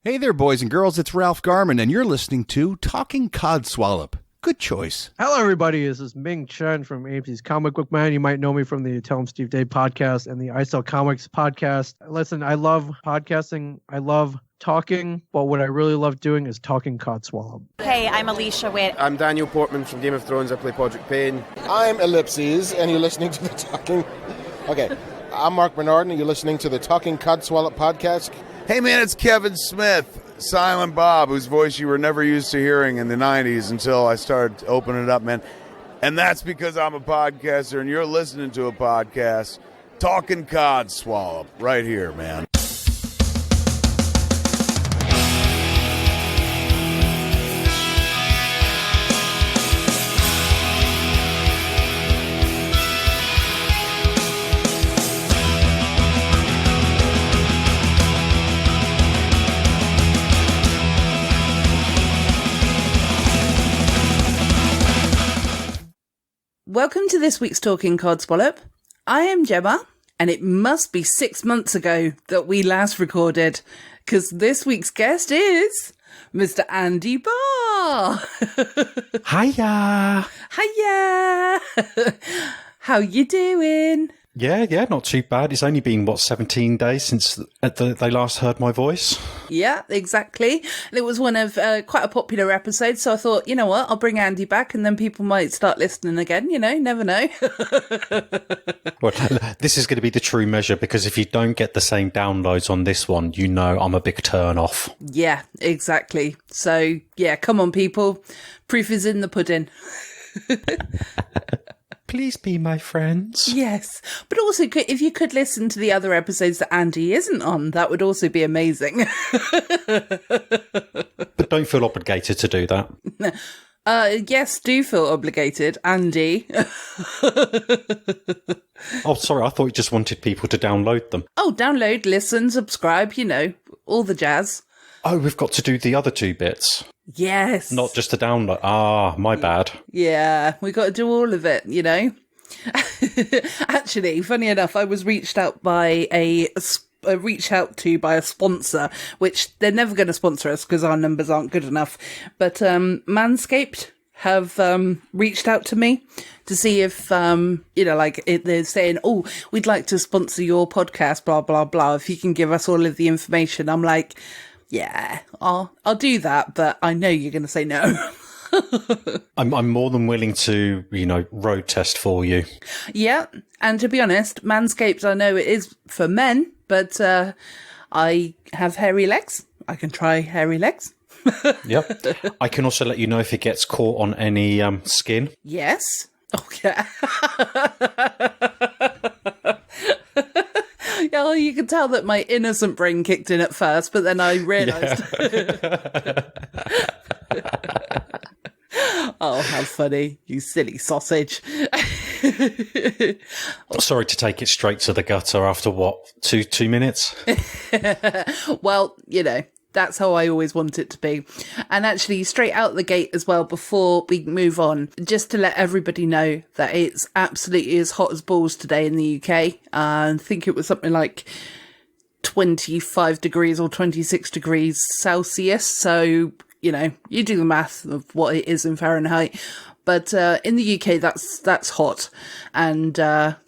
Hey there, boys and girls. It's Ralph Garman, and you're listening to Talking Codswallop. Good choice. Hello, everybody. This is Ming Chen from AMC's Comic Book Man. You might know me from the Tell 'em Steve Dave podcast and the I Sell Comics podcast. Listen, I love podcasting. I love talking, but what I really love doing is talking Codswallop. Hey, I'm Alicia Witt. I'm Daniel Portman from Game of Thrones. I play Podrick Payne. I'm Ellipses, and you're listening to the Talking... Okay, I'm Mark Bernard, and you're listening to the Talking Codswallop podcast. Hey man, it's Kevin Smith, Silent Bob, whose voice you were never used to hearing in the 90s until I started opening it up, man. And that's because I'm a podcaster and you're listening to a podcast, Talking Codswallop, right here, man. Welcome to this week's Talking Codswallop. I am Gemma, and it must be 6 months ago that we last recorded, because this week's guest is Mr. Andy Barr. Hiya! Hiya! How you doing? Yeah, not too bad. It's only been, 17 days since they last heard my voice? Yeah, exactly. And it was one of quite a popular episode, so I thought, you know what, I'll bring Andy back and then people might start listening again, never know. Well, this is going to be the true measure, because if you don't get the same downloads on this one, I'm a big turn off. Yeah, exactly. So, yeah, come on, people. Proof is in the pudding. Please be my friends. Yes. But also, if you could listen to the other episodes that Andy isn't on, that would also be amazing. But don't feel obligated to do that. Yes, do feel obligated, Andy. Oh, sorry, I thought you just wanted people to download them. Oh, download, listen, subscribe, all the jazz. Oh, we've got to do the other two bits. Yes. Not just the download. Ah, my bad. Yeah, we got to do all of it, Actually, funny enough, I was reached out by a sponsor, which they're never going to sponsor us because our numbers aren't good enough. But Manscaped have reached out to me to see if, they're saying, oh, we'd like to sponsor your podcast, blah, blah, blah. If you can give us all of the information. I'm like, yeah, I'll do that, but I know you're going to say no. I'm more than willing to, road test for you. Yeah, and to be honest, Manscaped, I know it is for men, but I have hairy legs. I can try hairy legs. Yep. I can also let you know if it gets caught on any skin. Yes. Oh, yeah. Yeah, well, you can tell that my innocent brain kicked in at first, but then I realised. Yeah. Oh, how funny, you silly sausage. Sorry to take it straight to the gutter after, two minutes? Well, that's how I always want it to be. And actually, straight out the gate as well, before we move on, just to let everybody know that it's absolutely as hot as balls today in the UK. I think it was something like 25 degrees or 26 degrees Celsius. So, you do the math of what it is in Fahrenheit. But in the UK, that's hot. And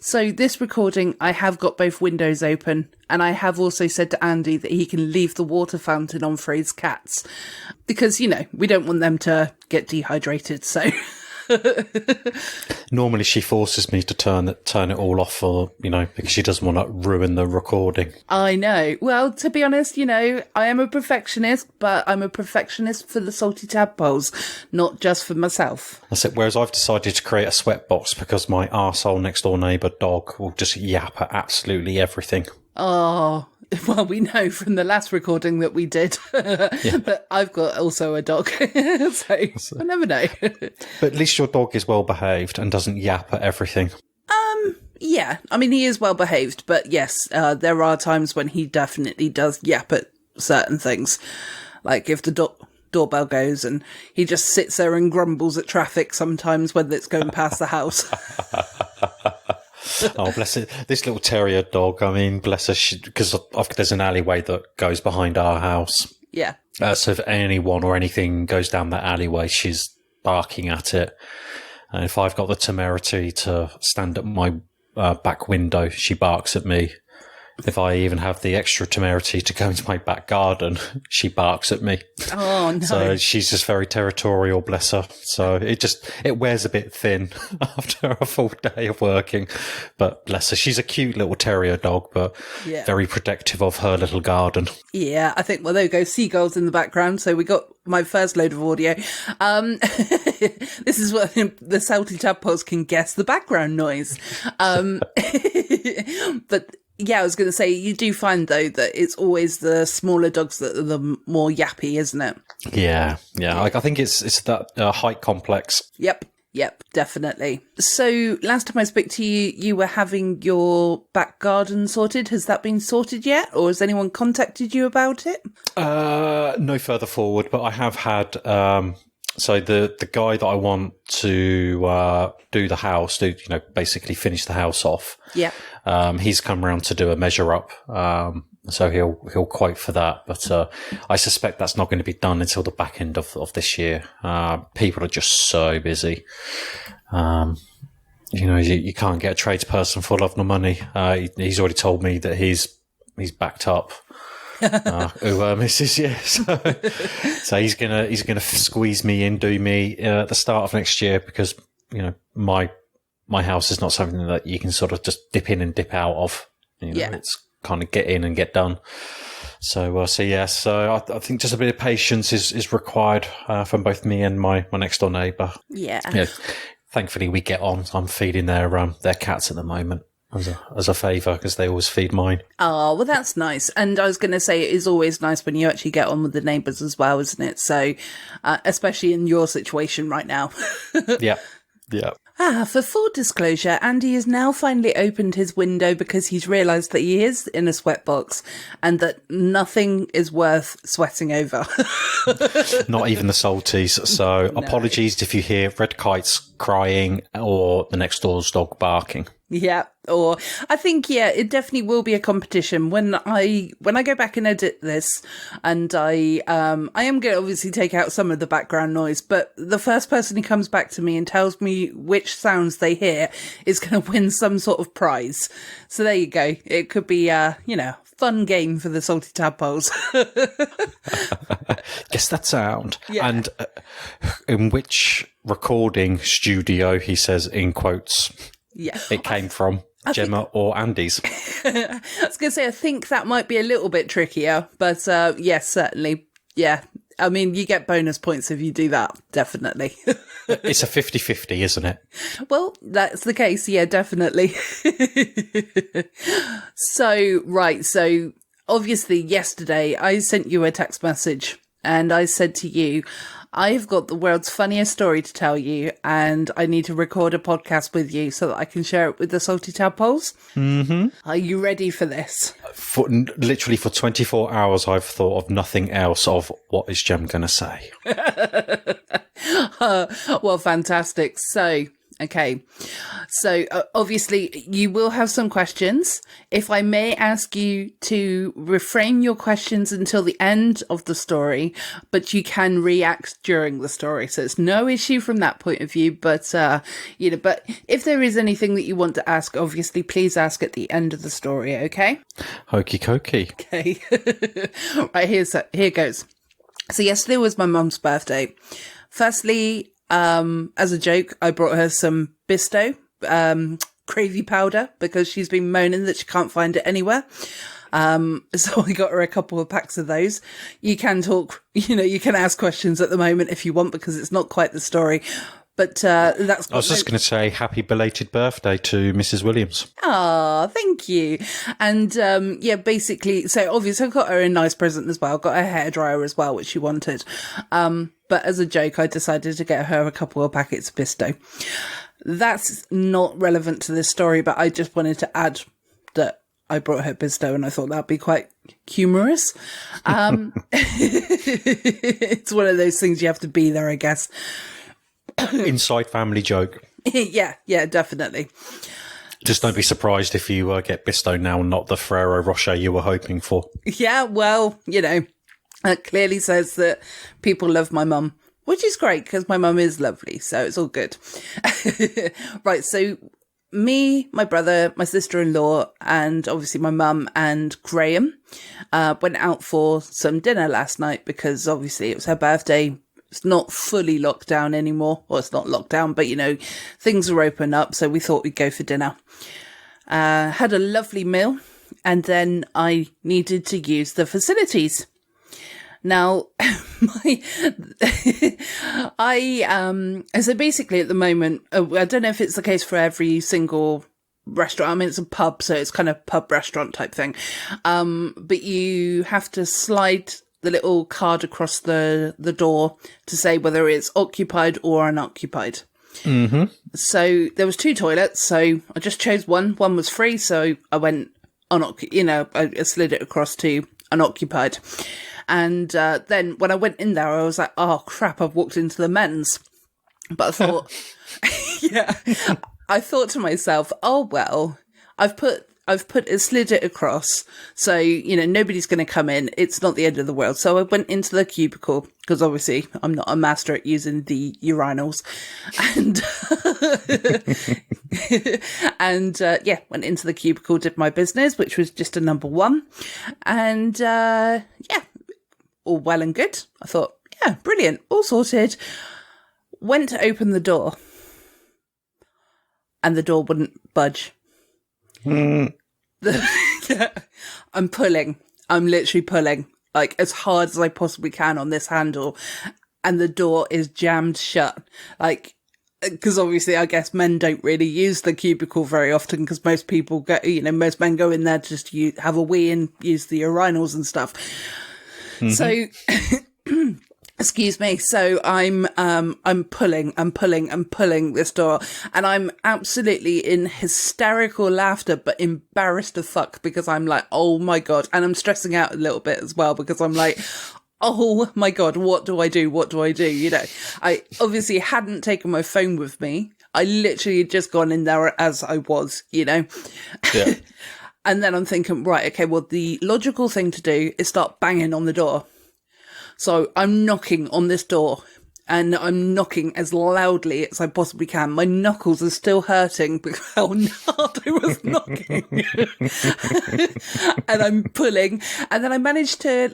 so this recording, I have got both windows open. And I have also said to Andy that he can leave the water fountain on for his cats. Because, we don't want them to get dehydrated. So normally she forces me to turn it all off because she doesn't want to ruin the recording. I know. Well, to be honest, I am a perfectionist, but I'm a perfectionist for the salty tadpoles, not just for myself. That's it. Whereas I've decided to create a sweatbox because my arsehole next door neighbour dog will just yap at absolutely everything. Oh, well, we know from the last recording that we did, but I've got also a dog, so I never know. But at least your dog is well behaved and doesn't yap at everything. Yeah, I mean, he is well behaved, but yes, there are times when he definitely does yap at certain things, like if the doorbell goes and he just sits there and grumbles at traffic sometimes when it's going past the house. Oh, bless it. This little terrier dog, I mean, bless her, because there's an alleyway that goes behind our house. Yeah. So if anyone or anything goes down that alleyway, she's barking at it. And if I've got the temerity to stand at my back window, she barks at me. If I even have the extra temerity to go into my back garden, she barks at me. Oh, no. So she's just very territorial, bless her. So it wears a bit thin after a full day of working. But bless her, she's a cute little terrier dog, but very protective of her little garden. Yeah, I think, well, there we go, seagulls in the background. So we got my first load of audio. This is what the Salty Tadpoles can guess the background noise. But yeah, I was going to say, you do find, though, that it's always the smaller dogs that are the more yappy, isn't it? Yeah. I think it's that height complex. Yep, definitely. So last time I spoke to you, you were having your back garden sorted. Has that been sorted yet? Or has anyone contacted you about it? No further forward, but I have had... So the guy that I want to do the house, basically finish the house off. Yeah. He's come around to do a measure up. So he'll quote for that, but I suspect that's not going to be done until the back end of this year. People are just so busy. You can't get a tradesperson for love nor money. He's already told me that he's backed up. Mrs. Yeah. So he's gonna squeeze me in, do me at the start of next year, because my house is not something that you can sort of just dip in and dip out of. It's kind of get in and get done. So I think just a bit of patience is required from both me and my next door neighbour. Yeah. Thankfully we get on. I'm feeding their cats at the moment. As a favour, because they always feed mine. Oh, well, that's nice. And I was going to say, it is always nice when you actually get on with the neighbours as well, isn't it? So, especially in your situation right now. Yeah. For full disclosure, Andy has now finally opened his window because he's realised that he is in a sweatbox and that nothing is worth sweating over. Not even the salties. So apologies if you hear red kites crying or the next door's dog barking. Yeah, or I think, it definitely will be a competition when I go back and edit this, and I am going to obviously take out some of the background noise, but the first person who comes back to me and tells me which sounds they hear is going to win some sort of prize. So there you go. It could be, fun game for the Salty Tadpoles. Guess that sound. Yeah. And in which recording studio, he says in quotes, it came from, Gemma or Andy's? I was going to say, I think that might be a little bit trickier, but yes, certainly. Yeah. I mean, you get bonus points if you do that, definitely. It's a 50-50, isn't it? Well, that's the case. Yeah, definitely. So obviously yesterday I sent you a text message and I said to you, I've got the world's funniest story to tell you, and I need to record a podcast with you so that I can share it with the Salty Tadpoles. Mm-hmm. Are you ready for this? Literally for 24 hours, I've thought of nothing else of what is Jem going to say. Well, fantastic. So, okay. So, obviously, you will have some questions. If I may ask you to refrain your questions until the end of the story, but you can react during the story. So it's no issue from that point of view. But, but if there is anything that you want to ask, obviously, please ask at the end of the story, okay? Hokey cokey. Okay. Right, here goes. So yesterday was my mum's birthday. Firstly, as a joke, I brought her some Bisto, gravy powder, because she's been moaning that she can't find it anywhere. So I got her a couple of packs of those. You can talk, you can ask questions at the moment if you want, because it's not quite the story. But that's. I was just going to say happy belated birthday to Mrs. Williams. Ah, thank you. And basically, so obviously I got her a nice present as well. Got her hairdryer as well, which she wanted. But as a joke, I decided to get her a couple of packets of Bisto. That's not relevant to this story, but I just wanted to add that I brought her Bisto, and I thought that'd be quite humorous. It's one of those things you have to be there, I guess. Inside family joke. Yeah, definitely. Just don't be surprised if you get Bisto now and not the Ferrero Rocher you were hoping for. Yeah, well, That clearly says that people love my mum, which is great because my mum is lovely. So it's all good. Right. So me, my brother, my sister-in-law, and obviously my mum and Graham went out for some dinner last night because obviously it was her birthday. It's not fully locked down anymore. Well, it's not locked down, but, you know, things are open up. So we thought we'd go for dinner. Had a lovely meal. And then I needed to use the facilities. Now, so basically at the moment, I don't know if it's the case for every single restaurant. I mean, it's a pub, so it's kind of pub restaurant type thing. But you have to slide the little card across the door to say whether it's occupied or unoccupied. Mm-hmm. So there was 2 toilets, so I just chose one. One was free, so I went I slid it across to unoccupied. And then when I went in there, I was like, oh, crap, I've walked into the men's. But I thought, I thought to myself, oh, well, I've slid it across. So, you know, nobody's going to come in. It's not the end of the world. So I went into the cubicle because obviously I'm not a master at using the urinals. And, went into the cubicle, did my business, which was just a number 1. And, all well and good. I thought, yeah, brilliant, all sorted. Went to open the door, and the door wouldn't budge. I'm pulling. I'm literally pulling, like, as hard as I possibly can on this handle, and the door is jammed shut. Like, because obviously I guess men don't really use the cubicle very often because most people go, most men go in there just to have a wee and use the urinals and stuff. Mm-hmm. So, excuse me. So I'm pulling this door, and I'm absolutely in hysterical laughter, but embarrassed as fuck because I'm like, oh my God. And I'm stressing out a little bit as well because I'm like, oh my God, what do I do? What do I do? You know, I obviously hadn't taken my phone with me. I literally had just gone in there as I was, Yeah. And then I'm thinking, right, okay, well, the logical thing to do is start banging on the door. So I'm knocking on this door, and I'm knocking as loudly as I possibly can. My knuckles are still hurting because how hard I was knocking. And I'm pulling, and then I managed to,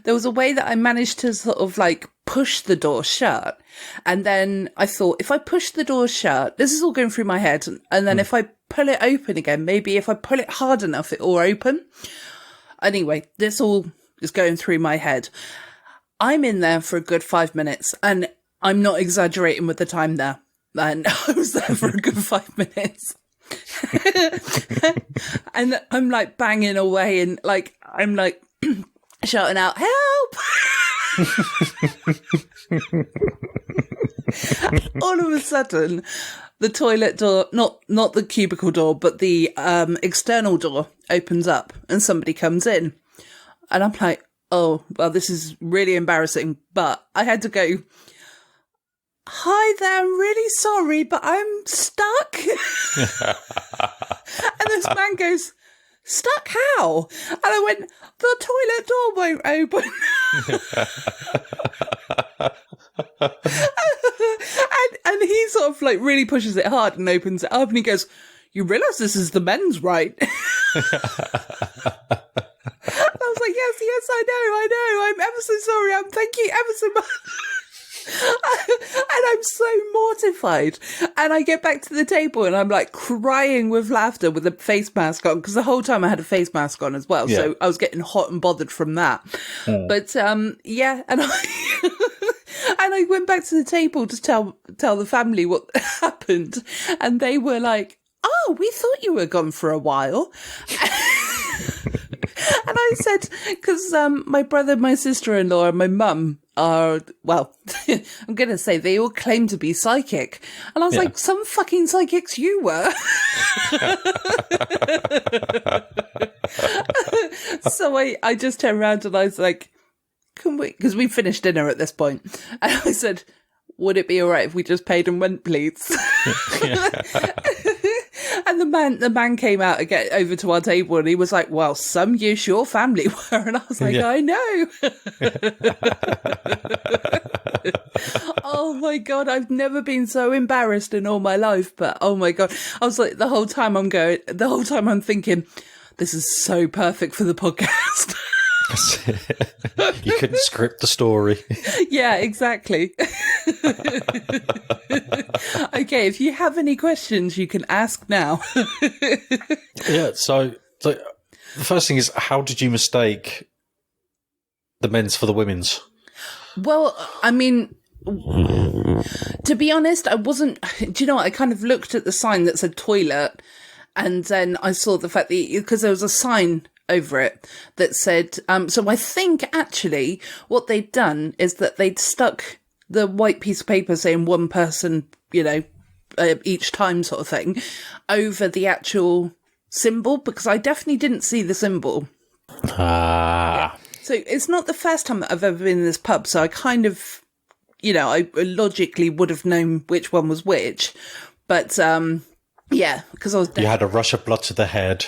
there was a way that I managed to sort of push the door shut. And then I thought, if I push the door shut, this is all going through my head. And then if I pull it open again, maybe if I pull it hard enough, it'll open. Anyway, this all is going through my head. I'm in there for a good 5 minutes, and I'm not exaggerating with the time there. And I was there for a good 5 minutes. And I'm banging away, and I'm shouting out, help! All of a sudden, the toilet door, not the cubicle door, but the external door opens up and somebody comes in. And I'm like, oh, well, this is really embarrassing. But I had to go, hi there, I'm really sorry, but I'm stuck. And this man goes, stuck how? And I went, the toilet door won't open. and he sort of really pushes it hard and opens it up, and he goes, you realise this is the men's, right? I was like, yes, I know. I'm ever so sorry. Thank you ever so much. And I'm so mortified. And I get back to the table and I'm crying with laughter with a face mask on, because the whole time I had a face mask on as well. Yeah. So I was getting hot and bothered from that. But and I went back to the table to tell the family what happened. And they were like, oh, we thought you were gone for a while. And I said, because my brother, my sister-in-law, and my mum are, well, I'm going to say they all claim to be psychic. And I was like, some fucking psychics you were. So I just turned around and I was like, can we, because we finished dinner at this point. And I said, would it be all right if we just paid and went, please? And And the man came out and get over to our table and he was like, well, some use your family were. And I was like, I know. Oh my God, I've never been so embarrassed in all my life. But oh my God, I was like, the whole time I'm thinking, this is so perfect for the podcast. You couldn't script the story. Yeah, exactly. Okay, if you have any questions, you can ask now. Yeah, so the first thing is, how did you mistake the men's for the women's? Well, I mean, to be honest, I wasn't... Do you know what? I kind of looked at the sign that said toilet, and then I saw the fact that... Because there was a sign over it that said... so I think, actually, what they'd done is that they'd stuck the white piece of paper saying one person, each time sort of thing, over the actual symbol, because I definitely didn't see the symbol. Ah. Yeah. So it's not the first time that I've ever been in this pub, so I kind of, I logically would have known which one was which. But, yeah, because I was... You had a rush of blood to the head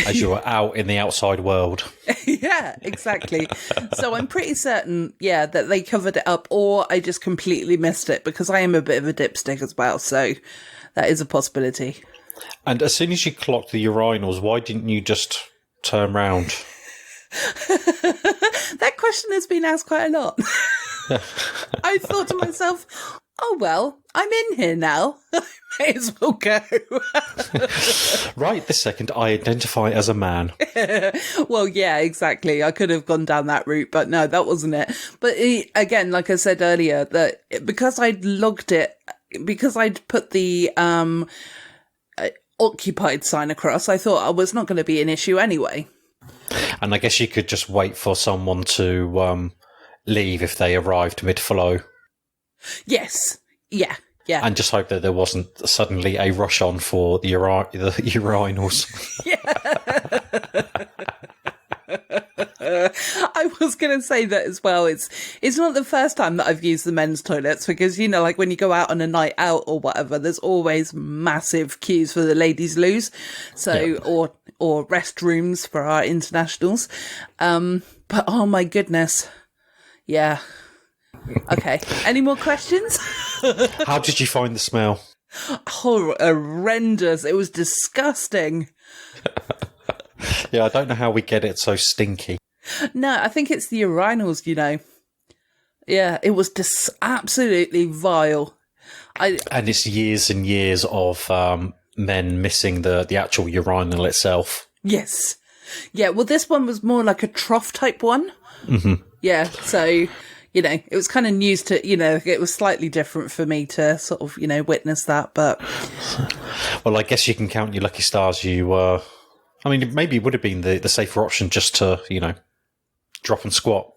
as you were out in the outside world. Yeah, exactly. So I'm pretty certain, that they covered it up, or I just completely missed it, because I am a bit of a dipstick as well, so that is a possibility. And as soon as you clocked the urinals, why didn't you just turn round? That question has been asked quite a lot. I thought to myself, oh, well, I'm in here now. I may as well go. Right this second, I identify as a man. Well, yeah, exactly. I could have gone down that route, but no, that wasn't it. But again, like I said earlier, that because I'd logged it, because I'd put the occupied sign across, I thought I was not going to be an issue anyway. And I guess you could just wait for someone to leave if they arrived mid-flow. Yes. Yeah. Yeah. And just hope that there wasn't suddenly a rush on for the urinals. I was going to say that as well. It's not the first time that I've used the men's toilets, because, like when you go out on a night out or whatever, there's always massive queues for the ladies' loos. So, or restrooms for our internationals. But oh my goodness. Yeah. Okay. Any more questions? How did you find the smell? Horrendous. It was disgusting. Yeah, I don't know how we get it so stinky. No, I think it's the urinals, Yeah, it was absolutely vile. And it's years and years of men missing the actual urinal itself. Yes. Yeah, well, this one was more like a trough type one. Mm-hmm. Yeah, so... it was kind of news to, it was slightly different for me to sort of, witness that, but... Well, I guess you can count your lucky stars. Maybe it would have been the safer option just to, drop and squat.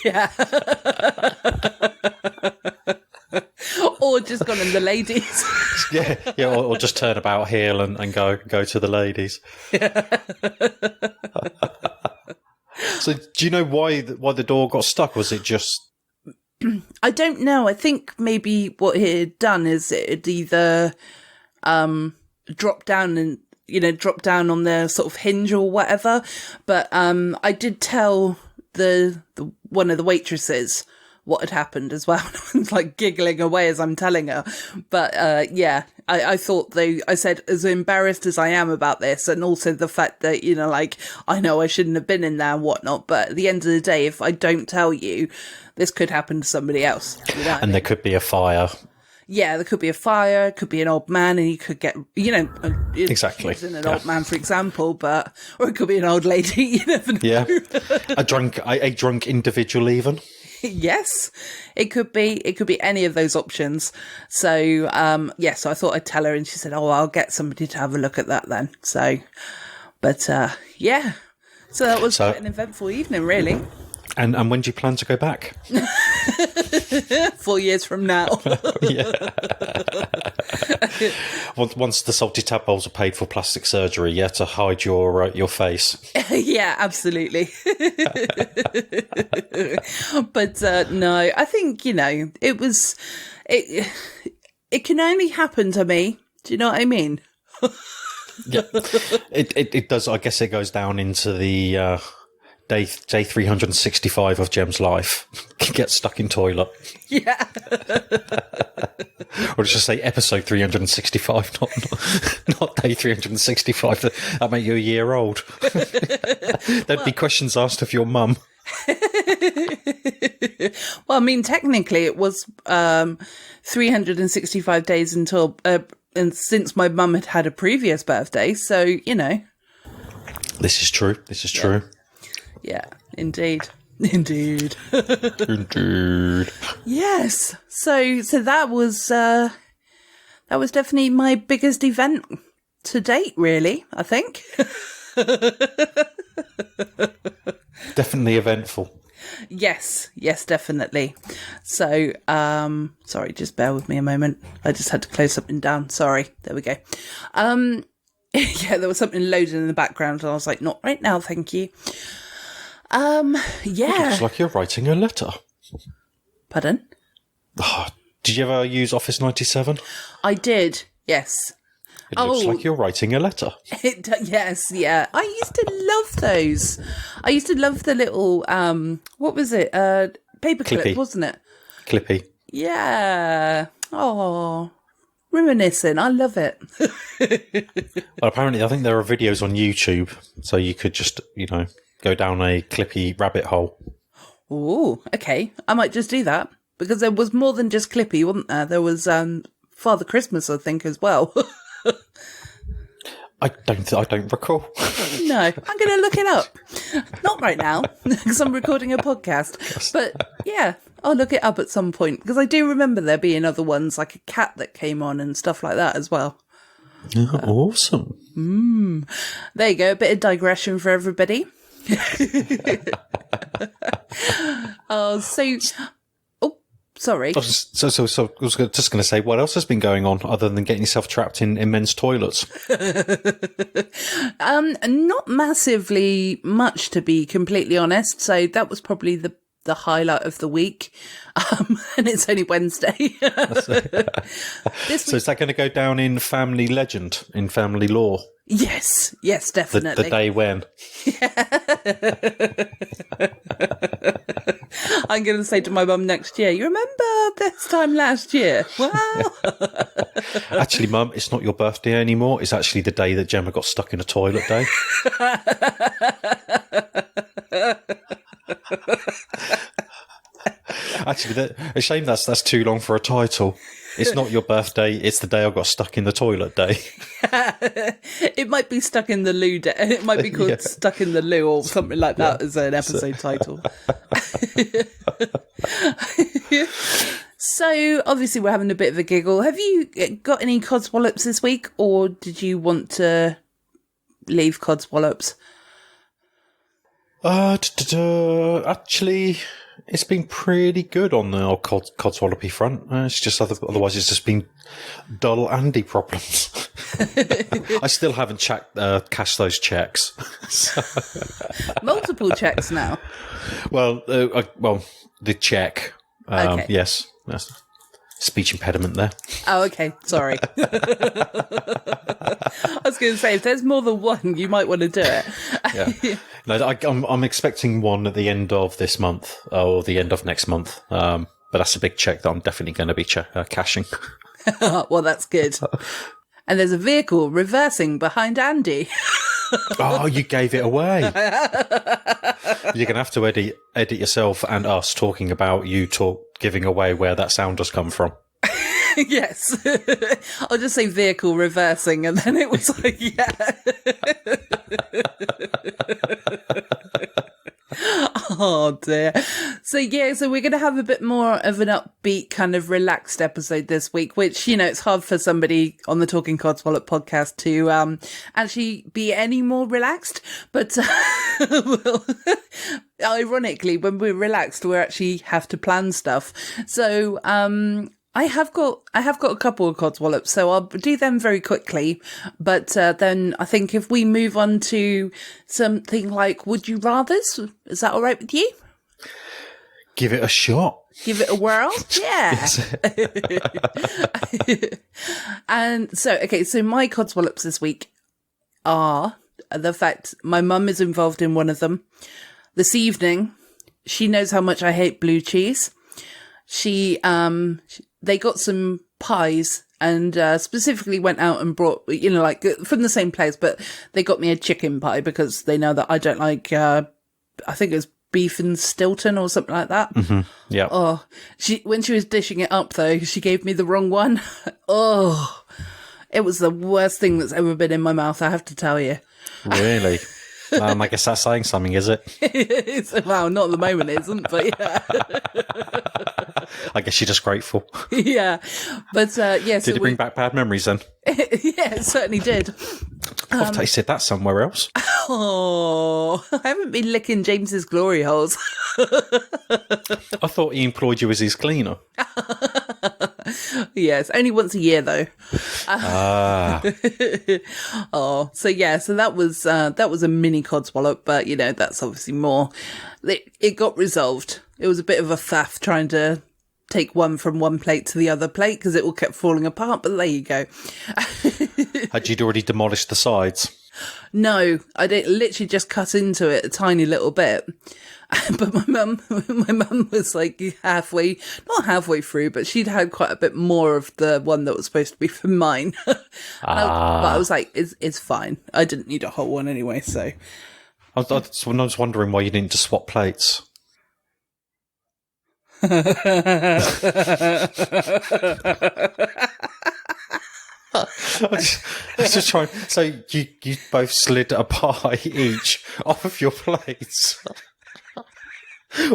Yeah. Or just gone in the ladies. yeah, or just turn about heel and go to the ladies. Yeah. So, do you know why the door got stuck? Was it just... I don't know. I think maybe what it had done is it had either dropped down and, dropped down on the sort of hinge or whatever. But I did tell the one of the waitresses what had happened as well. I was like giggling away as I'm telling her. But I thought I said, as embarrassed as I am about this, and also the fact that, I know I shouldn't have been in there and whatnot, but at the end of the day, if I don't tell you, this could happen to somebody else. And there could be a fire. Yeah, there could be a fire, it could be an old man, and you could get, exactly. An old man, for example, or it could be an old lady, you never know. Yeah, a drunk individual even. Yes, it could be any of those options. So, so I thought I'd tell her, and she said, oh, I'll get somebody to have a look at that then. So, but, yeah. So that was quite an eventful evening, really. And when do you plan to go back? 4 years from now. Yeah. Once the salty tadpoles are paid for plastic surgery, to hide your face. Yeah, absolutely. But no, I think it can only happen to me. Do you know what I mean? Yeah, it does. I guess it goes down into the day 365 of Gem's life. Get stuck in toilet. Yeah. Or just say episode 365, not day 365. That make you a year old. There'd be questions asked of your mum. Well, I mean, technically it was 365 days until and since my mum had a previous birthday, so you know. This is true. Yeah, indeed. Indeed. Yes. So that was definitely my biggest event to date, really, I think. Definitely eventful. Yes, definitely. So, sorry, just bear with me a moment. I just had to close something down. Sorry. There we go. Yeah, there was something loading in the background and I was like, not right now, thank you. Yeah. It looks like you're writing a letter. Pardon? Oh, did you ever use Office 97? I did, yes. It looks like you're writing a letter. Yes, yeah. I used to love those. I used to love the little, what was it? Paperclip, Clippy. wasn't it? Clippy. Yeah. Oh, reminiscing. I love it. Well, apparently, I think there are videos on YouTube, so you could just, go down a Clippy rabbit hole. Oh, okay. I might just do that because there was more than just Clippy, wasn't there? There was Father Christmas, I think, as well. I don't recall. No, I'm going to look it up. Not right now because I'm recording a podcast. But yeah, I'll look it up at some point because I do remember there being other ones like a cat that came on and stuff like that as well. Awesome. There you go. A bit of digression for everybody. Sorry. I was just going to say, what else has been going on other than getting yourself trapped in men's toilets? Not massively much, to be completely honest. So that was probably the highlight of the week. And it's only Wednesday. So is that going to go down in family legend, in family lore? Yes, definitely. The day when. I'm going to say to my mum next year, you remember this time last year? Well. Actually, Mum, it's not your birthday anymore. It's actually the day that Gemma got stuck in a toilet day. Actually, a shame that's too long for a title. It's not your birthday, it's the day I got stuck in the toilet day. It might be Stuck in the Loo Day. It might be called Stuck in the Loo or something like that as an episode title. So, obviously, we're having a bit of a giggle. Have you got any codswallops this week, or did you want to leave codswallops? Actually, it's been pretty good on the old codswallopy front. It's just otherwise it's just been dull Andy problems. I still haven't cashed those checks. Multiple checks now. Well, the check. Okay. Yes, that's speech impediment there. Oh, okay. Sorry. I was going to say, if there's more than one, you might want to do it. Yeah. No, I'm expecting one at the end of this month or the end of next month. But that's a big check that I'm definitely going to be cashing. Well, that's good. And there's a vehicle reversing behind Andy. Oh, you gave it away. You're going to have to edit yourself and us talking about you giving away where that sound has come from. Yes. I'll just say vehicle reversing and then it was like, yeah. Oh dear. So we're going to have a bit more of an upbeat kind of relaxed episode this week, which, it's hard for somebody on the Talking Codswallop podcast to actually be any more relaxed. But ironically, when we're relaxed, we actually have to plan stuff. So I have got a couple of codswallops, so I'll do them very quickly. But then I think if we move on to something like Would You Rathers, is that all right with you? Give it a shot. Give it a whirl. Yeah. And so my codswallops this week are the fact my mum is involved in one of them. This evening, she knows how much I hate blue cheese. They got some pies and specifically went out and brought, like from the same place, but they got me a chicken pie because they know that I don't like, I think it was beef and Stilton or something like that. Mm-hmm. Yeah. Oh, when she was dishing it up though, she gave me the wrong one. Oh, it was the worst thing that's ever been in my mouth, I have to tell you. Really? I guess that's saying something, is it? Well, not at the moment, it isn't, but yeah. I guess you're just grateful. Yeah. But, yeah. Did it bring back bad memories then? Yeah, it certainly did. I've tasted that somewhere else. Oh, I haven't been licking James's glory holes. I thought he employed you as his cleaner. Yes, only once a year though. Oh, so that was a mini codswallop, but that's obviously more. It got resolved. It was a bit of a faff trying to take one from one plate to the other plate because it all kept falling apart. But there you go. Had you already demolished the sides? No, I literally just cut into it a tiny little bit. But my mum was like not halfway through, but she'd had quite a bit more of the one that was supposed to be for mine. But I was like, it's fine. I didn't need a whole one anyway, so. I was wondering why you didn't just swap plates. I was just trying. So you both slid a pie each off of your plates,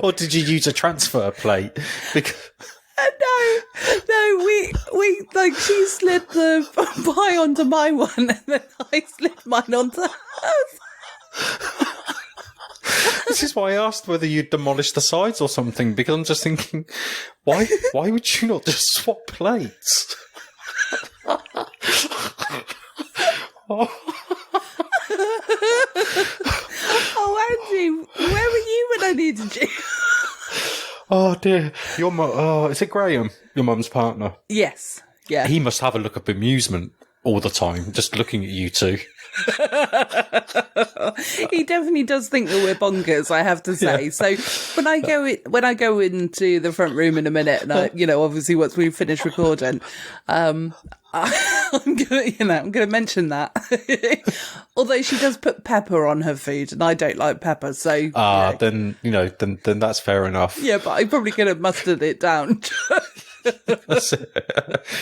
or did you use a transfer plate? Because no, we like she slid the pie onto my one, and then I slid mine onto hers. This is why I asked whether you'd demolished the sides or something, because I'm just thinking, why would you not just swap plates? Oh, Angie, where were you when I needed you? Oh dear, your mum. Is it Graham, your mum's partner? Yes, yeah. He must have a look of amusement all the time, just looking at you two. He definitely does think that we're bonkers, I have to say. Yeah. So when I go into the front room in a minute, and obviously once we finish recording, I'm gonna mention that. Although she does put pepper on her food, and I don't like pepper, so then that's fair enough. Yeah, but I probably could have mustered it down.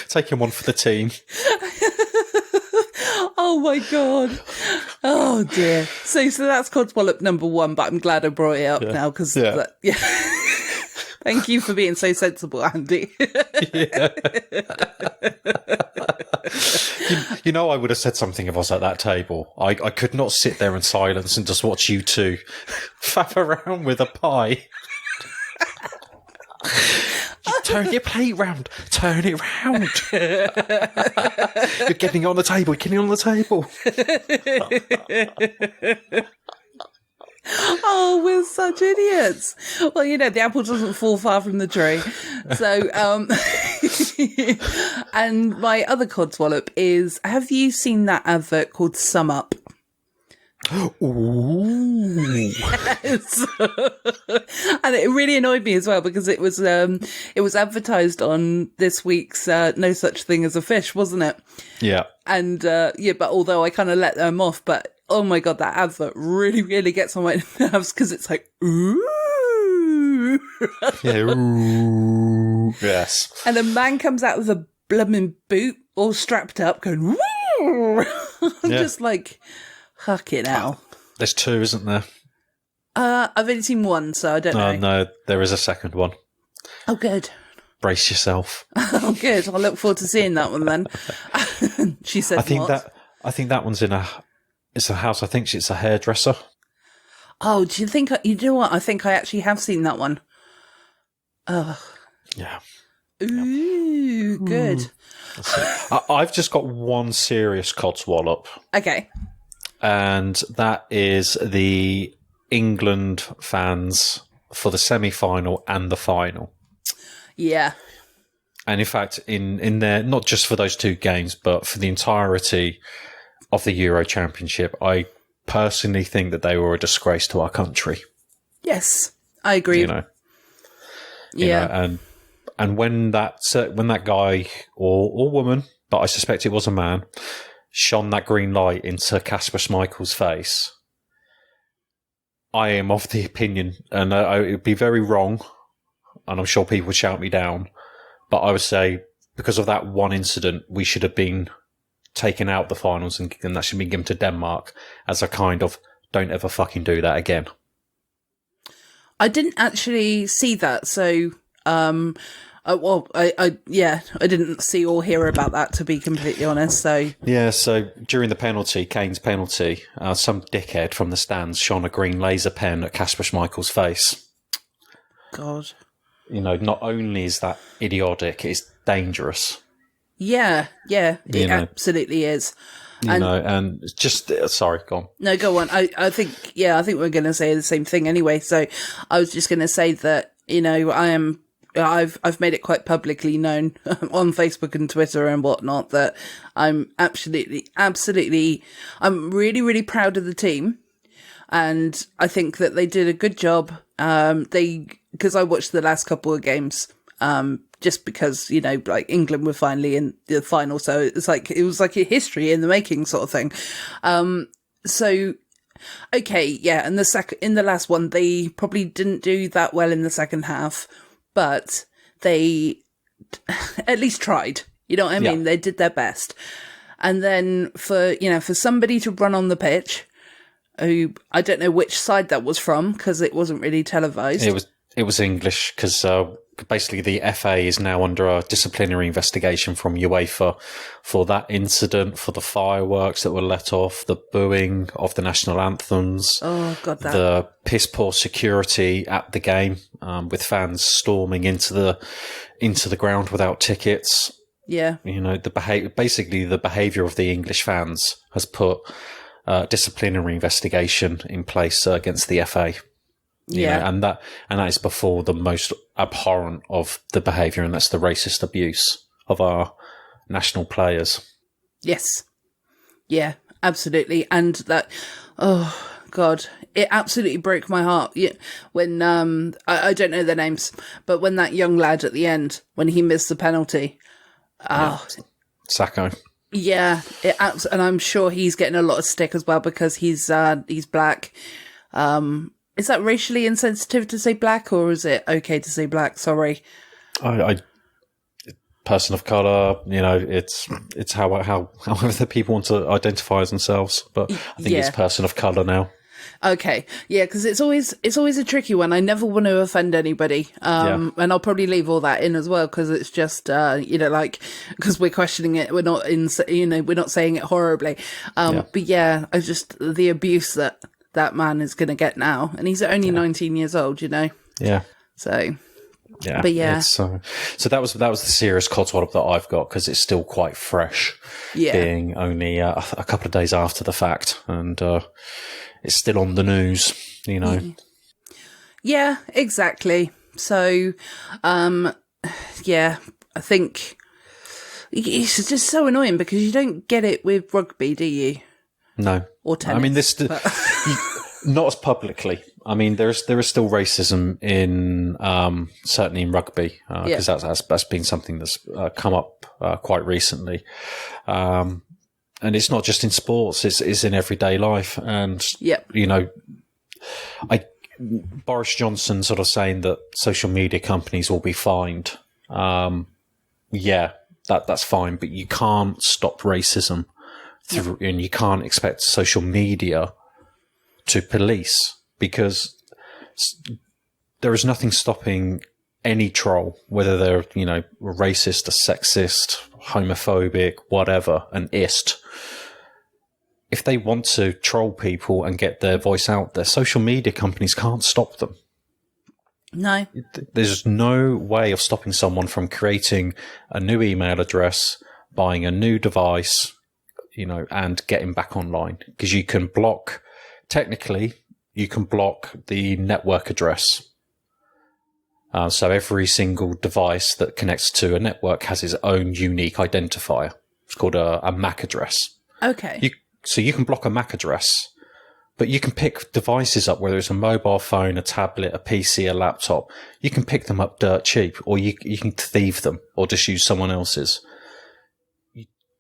Taking one for the team. Oh my god! Oh dear. So that's codswallop number 1, but I'm glad I brought it up now because Thank you for being so sensible, Andy. I would have said something if I was at that table. I could not sit there in silence and just watch you two faff around with a pie. Turn your plate round. Turn it round. You're getting on the table. You're getting on the table. Oh, we're such idiots. Well, the apple doesn't fall far from the tree. So, and my other codswallop is, have you seen that advert called Sum Up? Ooh. Yes. And it really annoyed me as well because it was advertised on this week's No Such Thing as a Fish, wasn't it? Yeah. And but although I kind of let them off, but oh my god, that advert really, really gets on my nerves because it's like, ooh. Yeah, ooh. Yes. And a man comes out with a blooming boot all strapped up going, woo. I'm just like, huck it now. There's 2, isn't there? I've only seen 1, so I don't know. No, there is a second one. Oh, good. Brace yourself. Oh, good. I'll look forward to seeing that one then. She said, I think that one's it's a house. I think it's a hairdresser. Oh, do you think? You know what? I think I actually have seen that one. Oh. Yeah. Ooh, good. I've just got one serious codswallop. Okay. And that is the England fans for the semi-final and the final. Yeah. And in fact, in there, not just for those two games, but for the entirety of the Euro Championship, I personally think that they were a disgrace to our country. Yes, I agree. You know, and when that guy or woman, but I suspect it was a man, shone that green light into Kasper Schmeichel's face, I am of the opinion, and it would be very wrong, and I'm sure people would shout me down, but I would say because of that one incident, we should have been taken out the finals, and that should be given to Denmark as a kind of don't ever fucking do that again. I didn't actually see that, so I didn't see or hear about that, to be completely honest. So yeah, so during the penalty, Kane's penalty, some dickhead from the stands shone a green laser pen at Kasper Schmeichel's face. God, you know, not only is that idiotic, it's dangerous. Yeah, it absolutely is. And just sorry, go on. No, go on. I think we're going to say the same thing anyway. So I was just going to say that, you know, I've made it quite publicly known on Facebook and Twitter and whatnot that I'm absolutely, I'm really, really proud of the team. And I think that they did a good job. Because I watched the last couple of games, just because, you know, like England were finally in the final. So it was like a history in the making sort of thing. So, okay. Yeah. And in the last one, they probably didn't do that well in the second half, but they at least tried, you know what I mean? They did their best. And then for somebody to run on the pitch, who I don't know which side that was from because it wasn't really televised. It was English because basically the FA is now under a disciplinary investigation from UEFA for that incident, for the fireworks that were let off, the booing of the national anthems, the piss poor security at the game, with fans storming into the ground without tickets. Yeah, you know, the behaviour of the English fans has put disciplinary investigation in place against the FA. You know, and that is before the most abhorrent of the behaviour, and that's the racist abuse of our national players. Yes. Yeah, absolutely. And that, oh God, it absolutely broke my heart. When, I don't know their names, but when that young lad at the end, when he missed the penalty, Sacco. Yeah, and I'm sure he's getting a lot of stick as well because he's black. Is that racially insensitive to say black, or is it okay to say black? Sorry. I person of colour, you know, it's however the people want to identify as themselves, but I think it's person of colour now. Okay, yeah, because it's always a tricky one. I never want to offend anybody, and I'll probably leave all that in as well because it's just because we're questioning it. We're not we're not saying it horribly, but yeah, I just the abuse that man is going to get now, and he's only 19 years old, you know. Yeah. So. Yeah. But yeah. So that was the serious codswallop that I've got because it's still quite fresh. Yeah. Being only a couple of days after the fact, and it's still on the news, you know. Yeah, exactly. So, I think it's just so annoying because you don't get it with rugby, do you? No. Or tennis. I mean, not as publicly. I mean, there is still racism in certainly in rugby because that's been something that's come up quite recently, and it's not just in sports; it's in everyday life. And you know, Boris Johnson sort of saying that social media companies will be fined. That's fine, but you can't stop racism. And you can't expect social media to police because there is nothing stopping any troll, whether they're, you know, racist, or sexist, homophobic, whatever, an ist. If they want to troll people and get their voice out there, social media companies can't stop them. No. There's no way of stopping someone from creating a new email address, buying a new device, you know, and getting back online, because you can block the network address, So every single device that connects to a network has its own unique identifier. It's called a MAC address. Okay. So you can block a MAC address, but you can pick devices up, whether it's a mobile phone, a tablet, a PC, a laptop. You can pick them up dirt cheap, or you can thieve them, or just use someone else's.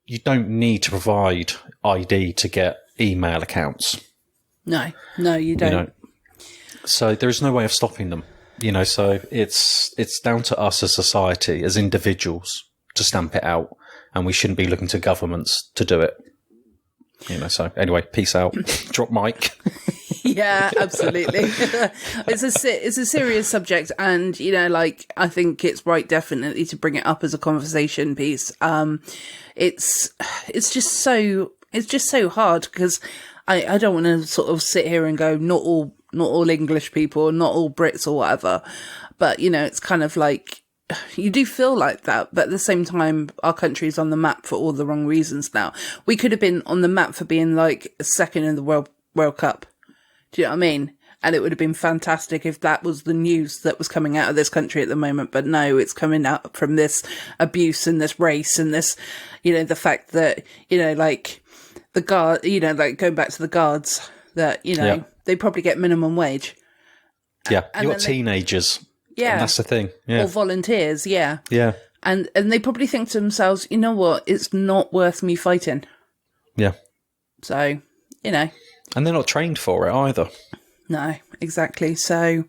You don't need to provide ID to get email accounts. No, you don't. So there is no way of stopping them. So it's down to us as society, as individuals, to stamp it out, and we shouldn't be looking to governments to do it. So anyway, peace out. Drop mic. Yeah, absolutely. It's a serious subject, and I think it's right, definitely, to bring it up as a conversation piece. It's just so hard, because I don't want to sort of sit here and go, not all English people, not all Brits or whatever, but it's kind of like, you do feel like that, but at the same time, our country is on the map for all the wrong reasons now. We could have been on the map for being like second in the World Cup. Do you know what I mean? And it would have been fantastic if that was the news that was coming out of this country at the moment. But no, it's coming out from this abuse and this race and this, the fact that, like the guard, like going back to the guards, that, they probably get minimum wage. Yeah. You got teenagers. Yeah. And that's the thing. Yeah. Or volunteers. Yeah. Yeah. And they probably think to themselves, you know what? It's not worth me fighting. Yeah. So, And they're not trained for it either. No, exactly. So,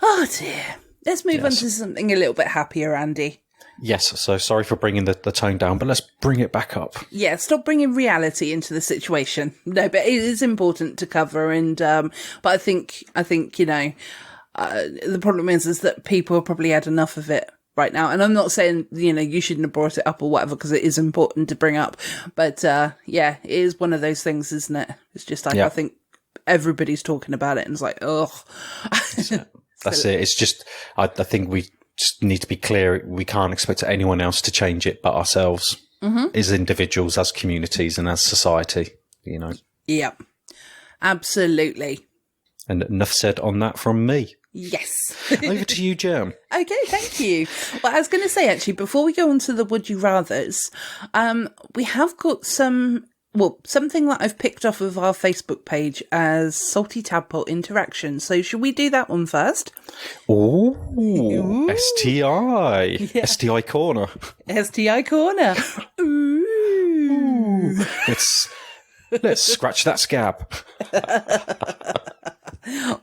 oh dear. Let's move on to something a little bit happier, Andy. Yes. So sorry for bringing the tone down, but let's bring it back up. Yeah, stop bringing reality into the situation. No, but it is important to cover. And, but I think, the problem is that people have probably had enough of it right now. And I'm not saying, you shouldn't have brought it up or whatever, because it is important to bring up. But, it is one of those things, isn't it? It's just like, I think everybody's talking about it and it's like, ugh. That's it. It's just, I think we just need to be clear. We can't expect anyone else to change it but ourselves as individuals, as communities and as society, Yep. Absolutely. And enough said on that from me. Yes. Over to you, Gem. Okay, thank you. Well, I was going to say, actually, before we go on to the Would You Rathers, we have got something that I've picked off of our Facebook page as Salty Tadpole Interaction. So should we do that one first? Ooh. STI. Yeah. STI Corner. STI Corner. Ooh. Let's scratch that scab.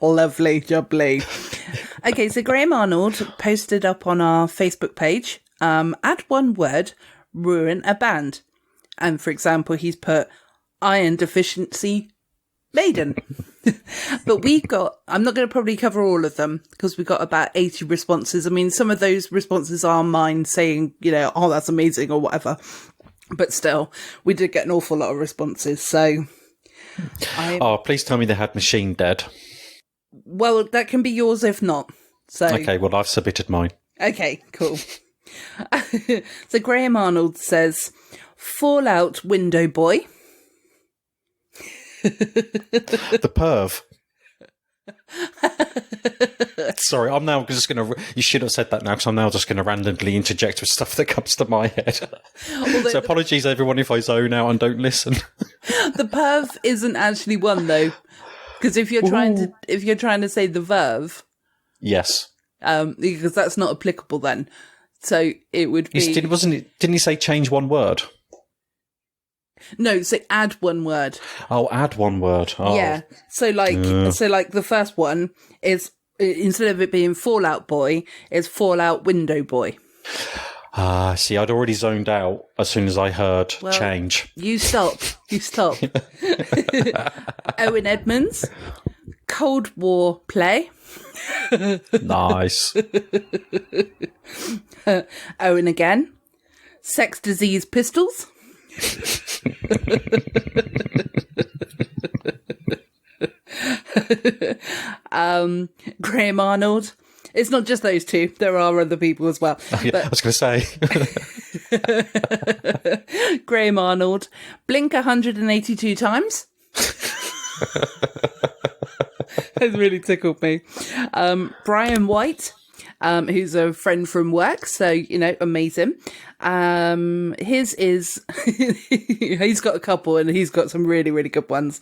Lovely, jubbly. Okay, so Graham Arnold posted up on our Facebook page, add one word, ruin a band. And for example, he's put iron deficiency maiden. But I'm not going to probably cover all of them because we got about 80 responses. I mean, some of those responses are mine saying, oh, that's amazing or whatever. But still, we did get an awful lot of responses. So, please tell me they had Machine Dead. Well, that can be yours if not. So okay, well, I've submitted mine. Okay, cool. So Graham Arnold says, Fallout Window Boy. The perv. Sorry, I'm now just going to... You should have said that now, because I'm now just going to randomly interject with stuff that comes to my head. So apologies, everyone, if I zone out and don't listen. The perv isn't actually one, though. Because if you're trying to say the verb... Yes. Because that's not applicable then. So it would be... Didn't he say change one word? No, so add one word. Oh, add one word. Oh. Yeah. So the first one is, instead of it being Fallout Boy, it's Fallout Window Boy. See, I'd already zoned out as soon as I heard change. You stop. Owen Edmonds, Cold War play. Nice. Owen again, sex disease pistols. Graham Arnold. It's not just those two. There are other people as well. Oh, yeah, I was going to say. Graham Arnold. Blink 182 times. That's really tickled me. Brian White. who's a friend from work. So, amazing. His is, he's got a couple and he's got some really, really good ones.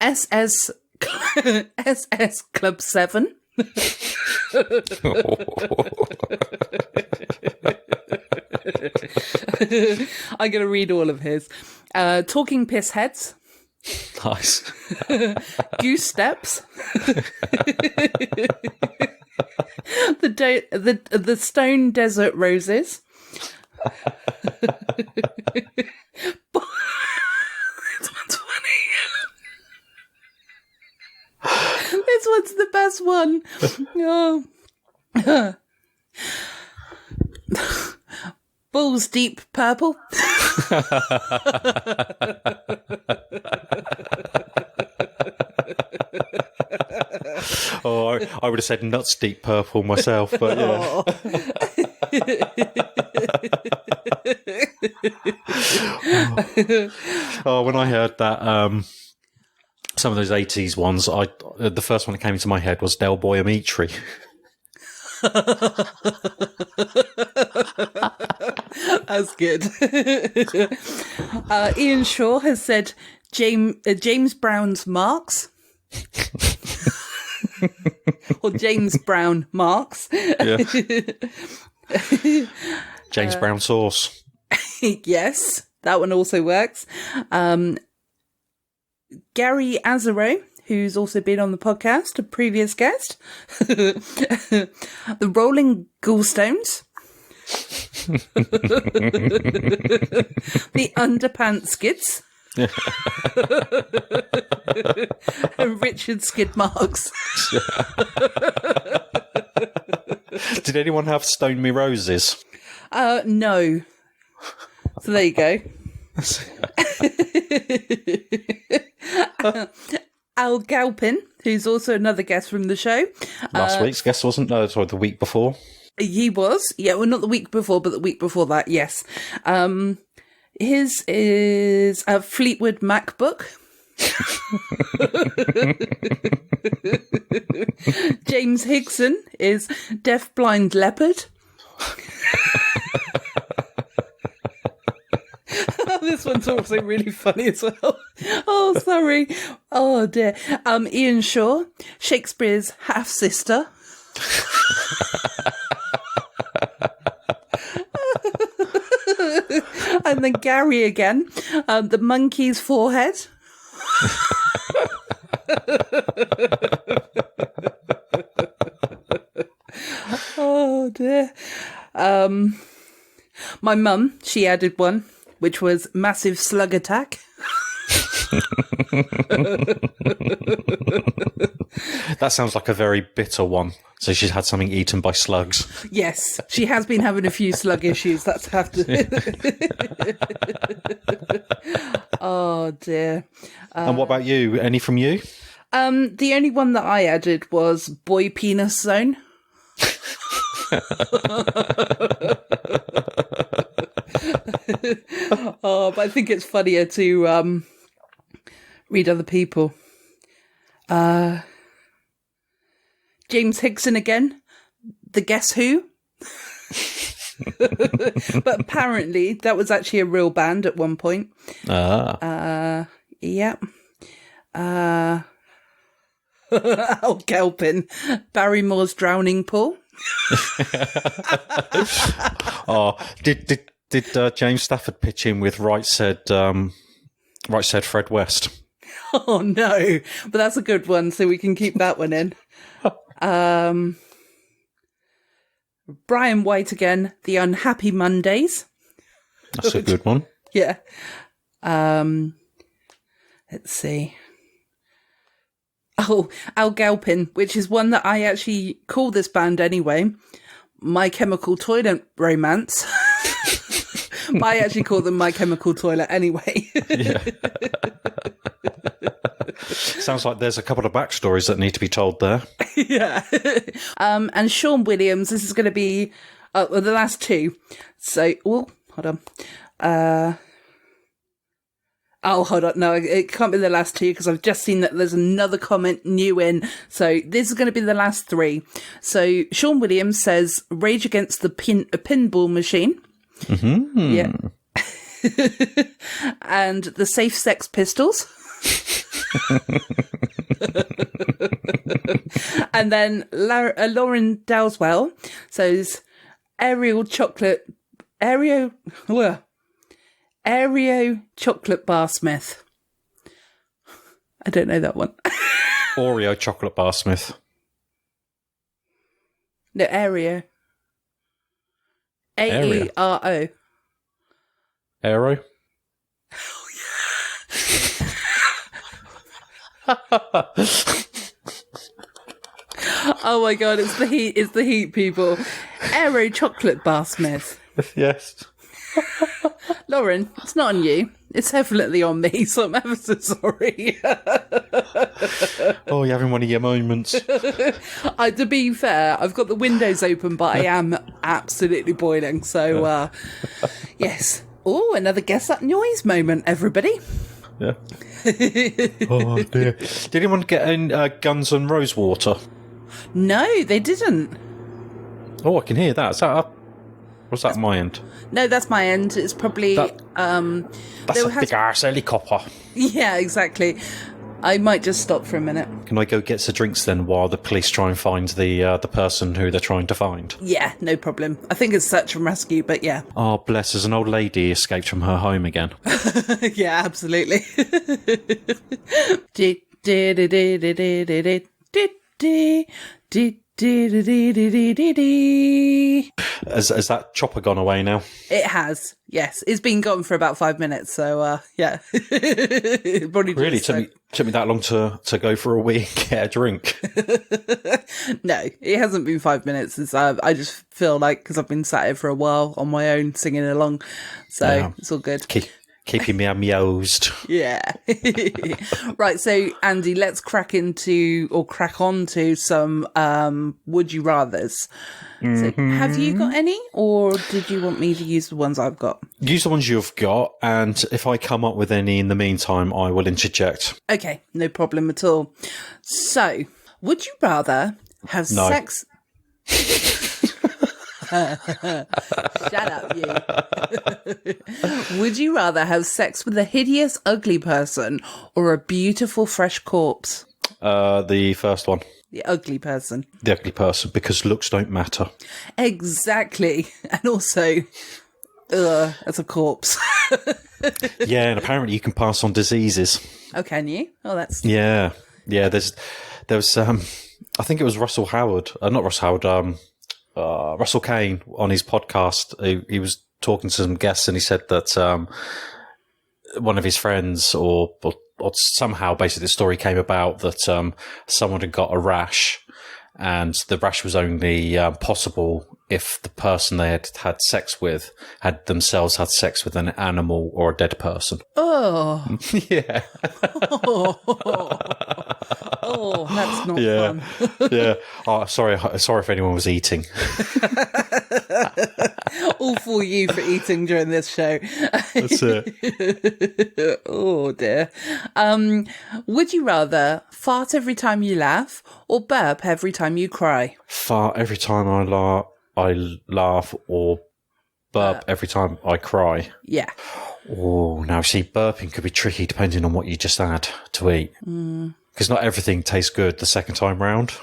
SS Club 7. I'm going to read all of his. Talking Piss Heads. Nice. Goose Steps. The Stone Desert Roses. This one's funny. This one's the best one. Oh. Balls Deep Purple. Oh, I would have said Nuts Deep Purple myself, but yeah. Oh, when I heard that, some of those 80s ones, the first one that came into my head was Del Boy Amitri. That's good. Ian Shaw has said James Brown's Marks. Or James Brown Marks. Yeah. James Brown Sauce. Yes, that one also works. Gary Azaro, who's also been on the podcast, a previous guest. The Rolling Gallstones. The Underpants Skids. And Richard Skid Marks. Did anyone have Stone Me Roses? No. So there you go. Al Galpin, who's also another guest from the show. Last week's guest wasn't? No, sorry, the week before. He was. Yeah, well, not the week before, but the week before that, yes. His is a Fleetwood MacBook. James Higson is Deaf Blind Leopard. This one's also really funny as well. Oh, sorry. Oh, dear. Ian Shaw, Shakespeare's half-sister. And then Gary again, the monkey's forehead. Oh, dear. My mum, she added one, which was massive slug attack. That sounds like a very bitter one. So she's had something eaten by slugs. Yes, she has been having a few slug issues. That's have to. Oh dear. And what about you? Any from you? The only one that I added was boy penis zone. Oh, but I think it's funnier to read other people. James Higson again, the Guess Who. But apparently that was actually a real band at one point. Yeah. Al Kelpin, Barrymore's Drowning Pool. Oh, did James Stafford pitch in with Right Said Fred West? Oh no, but that's a good one, so we can keep that one in. Brian White again, The Unhappy Mondays. That's a good one. Yeah. Let's see. Oh, Al Galpin, which is one that I actually call this band anyway. My Chemical Toilet Romance. But I actually call them My Chemical Toilet anyway. Yeah. Sounds like there's a couple of backstories that need to be told there. Yeah. And Sean Williams, this is going to be the last two. So, hold on. Oh, hold on. No, it can't be the last two because I've just seen that there's another comment new in. So this is going to be the last three. So Sean Williams says Rage Against the Pinball Machine. Mm-hmm. Yeah. And the Safe Sex Pistols. And then Lauren Dowswell says Oreo chocolate bar Smith. I don't know that one. Oreo chocolate bar Smith. No, Oreo. AERO. Aero. Oh my god, it's the heat. It's the heat, people. Aero chocolate bar Smith. Yes. Lauren, it's not on you. It's definitely on me, so I'm ever so sorry. Oh, you're having one of your moments. To be fair, I've got the windows open, but I am absolutely boiling. So, yes. Oh, another guess that noise moment, everybody. Yeah. Oh dear. Did anyone get in Guns and Rosewater? No, they didn't. Oh, I can hear that. Is that up? Was that my end? No, that's my end. It's probably That's a big arse helicopter. Yeah, exactly. I might just stop for a minute. Can I go get some drinks then while the police try and find the person who they're trying to find? Yeah, no problem. I think it's search and rescue, but yeah. Oh, bless, there's an old lady escaped from her home again. Yeah, absolutely. Has that chopper gone away now? It has, yes. It's been gone for about 5 minutes, so yeah. Really? Took me that long to go for a wee and get a drink? No, it hasn't been 5 minutes. I just feel like, because I've been sat here for a while on my own singing along, so it's all good. Keeping me amused. Yeah. Right, so Andy, let's crack on to some would you rathers. So have you got any, or did you want me to use the ones I've got? Use the ones you've got, and if I come up with any in the meantime, I will interject. Okay, no problem at all. So, would you rather have sex... Shut up, you. Would you rather have sex with a hideous, ugly person or a beautiful, fresh corpse? The first one. The ugly person. The ugly person, because looks don't matter. Exactly. And also, that's a corpse. Yeah, and apparently you can pass on diseases. Oh, can you? Oh, that's... Yeah. There was, I think it was Russell Kane on his podcast. He was talking to some guests, and he said that one of his friends, or somehow basically the story came about that someone had got a rash, and the rash was only possible if the person they had sex with had themselves had sex with an animal or a dead person. Oh. Yeah. Oh, that's not fun. Yeah. Oh, sorry if anyone was eating. All for you for eating during this show. That's it. Oh dear. Would you rather fart every time you laugh or burp every time you cry? Fart every time I laugh, or burp every time I cry. Yeah. Oh, now see, burping could be tricky depending on what you just had to eat. Because not everything tastes good the second time round.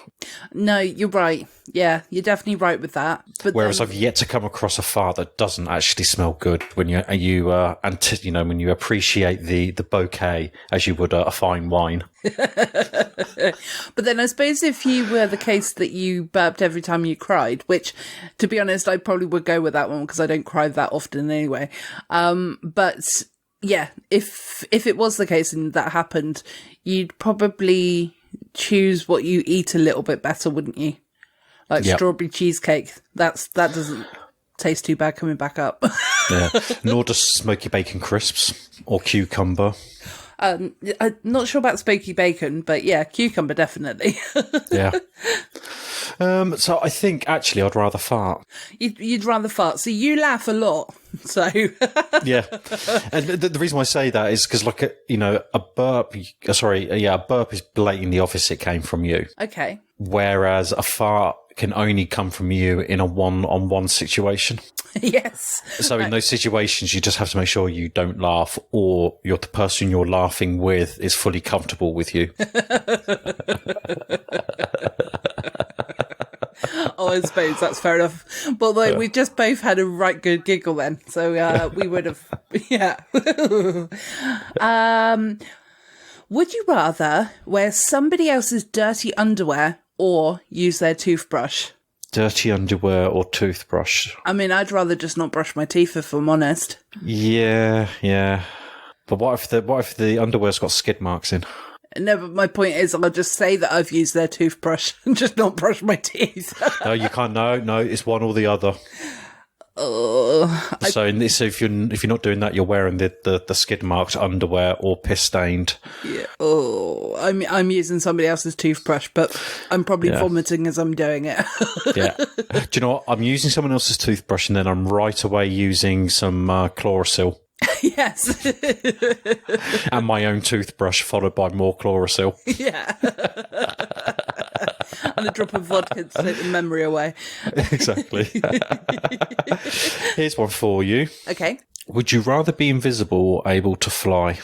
No, you're right. Yeah, you're definitely right with that. But whereas I've yet to come across a fart that doesn't actually smell good when you when you appreciate the bouquet as you would a fine wine. But then I suppose if you were the case that you burped every time you cried, which, to be honest, I probably would go with that one because I don't cry that often anyway. But yeah, if it was the case and that happened, you'd probably choose what you eat a little bit better, wouldn't you? Like strawberry cheesecake. That doesn't taste too bad coming back up. Yeah, nor does smoky bacon crisps or cucumber. I'm not sure about smoky bacon, but yeah, cucumber definitely. Yeah. So I think actually I'd rather fart. You'd rather fart. So you laugh a lot. So Yeah. And the reason why I say that is because, like, a burp, a burp is blatantly obvious it came from you. okay. Whereas a fart can only come from you in a one-on-one situation. Yes. So in those situations, you just have to make sure you don't laugh, or the person you're laughing with is fully comfortable with you. Oh, I suppose that's fair enough. But we've just both had a right good giggle then, so we would have, yeah. Would you rather wear somebody else's dirty underwear or use their toothbrush? Dirty underwear or toothbrush? I mean, I'd rather just not brush my teeth, if I'm honest. Yeah. But what if the underwear's got skid marks in? No, but my point is, I'll just say that I've used their toothbrush and just not brush my teeth. No, you can't. No, it's one or the other. So if you're not doing that, you're wearing the skid marked underwear or piss stained. Yeah. Oh, I'm using somebody else's toothbrush, but I'm probably vomiting as I'm doing it. Yeah. Do you know what? I'm using someone else's toothbrush, and then I'm right away using some Chlorophyll. Yes. And my own toothbrush, followed by more Chlorophyll. Yeah. And a drop of vodka to take the memory away. Exactly. Here's one for you. Okay. Would you rather be invisible or able to fly?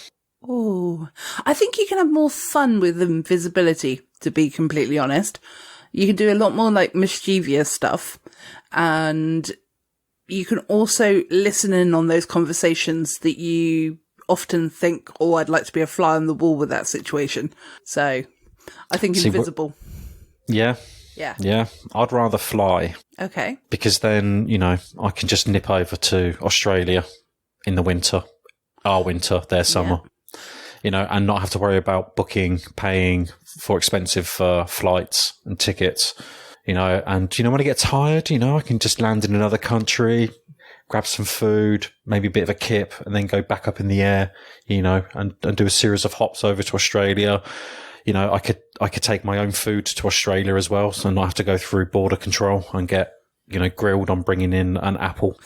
Oh, I think you can have more fun with invisibility, to be completely honest. You can do a lot more like mischievous stuff, and you can also listen in on those conversations that you often think, oh, I'd like to be a fly on the wall with that situation. So I think invisible. Yeah. Yeah. I'd rather fly. Okay. Because then, I can just nip over to Australia in the winter, our winter, their summer, and not have to worry about paying for expensive flights and tickets, and, when I get tired, I can just land in another country, grab some food, maybe a bit of a kip, and then go back up in the air, and do a series of hops over to Australia. I could take my own food to Australia as well, so not have to go through border control and get, grilled on bringing in an apple.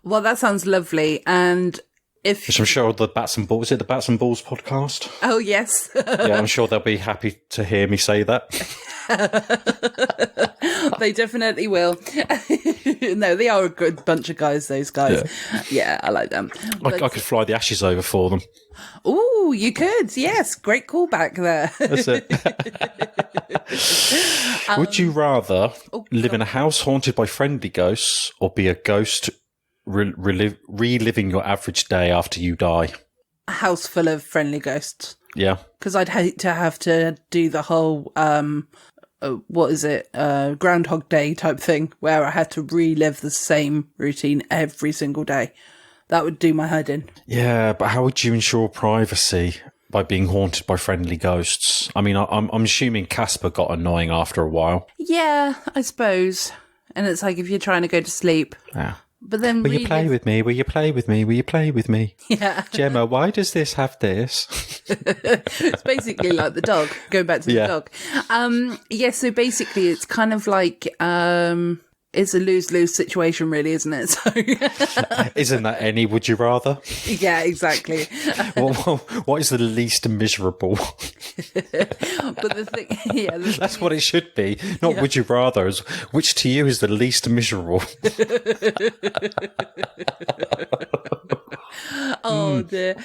Well, that sounds lovely. And which I'm sure the Bats and Balls, is it the Bats and Balls podcast? Oh, yes. Yeah, I'm sure they'll be happy to hear me say that. They definitely will. No, they are a good bunch of guys, those guys. Yeah, I like them. I could fly the ashes over for them. Oh, you could. Yes. Great callback there. That's it. Would you rather live in a house haunted by friendly ghosts or be a ghost reliving your average day after you die? A house full of friendly ghosts. Yeah. Because I'd hate to have to do the whole, Groundhog Day type thing where I had to relive the same routine every single day. That would do my head in. Yeah, but how would you ensure privacy by being haunted by friendly ghosts? I mean, I'm assuming Casper got annoying after a while. Yeah, I suppose. And it's like if you're trying to go to sleep. Yeah. But then Will you play with me? Will you play with me? Will you play with me? Yeah. Gemma, why does this have this? It's basically like the dog. Going back to the dog. So basically it's kind of like it's a lose-lose situation really, isn't it? So Isn't that any would you rather? Yeah, exactly. What is the least miserable? But the thing, That's what it should be. Not would you rather. Which to you is the least miserable? Oh dear.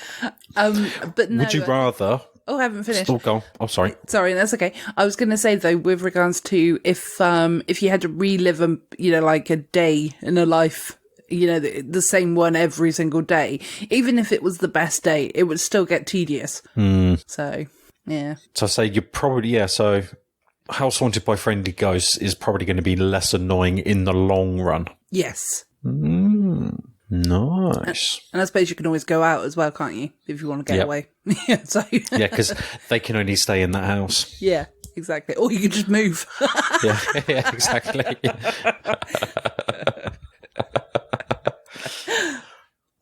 But no. Would you rather? Oh, I haven't finished. Oh, go on. Oh, sorry. Sorry, that's okay. I was going to say though, with regards to if you had to relive like a day in a life, the same one every single day, even if it was the best day, it would still get tedious. So, yeah. So I say you probably, so House Haunted by Friendly Ghosts is probably going to be less annoying in the long run. Yes. Nice. And I suppose you can always go out as well, can't you? If you want to get away. So yeah, because they can only stay in that house. Yeah, exactly. Or you can just move. yeah, exactly.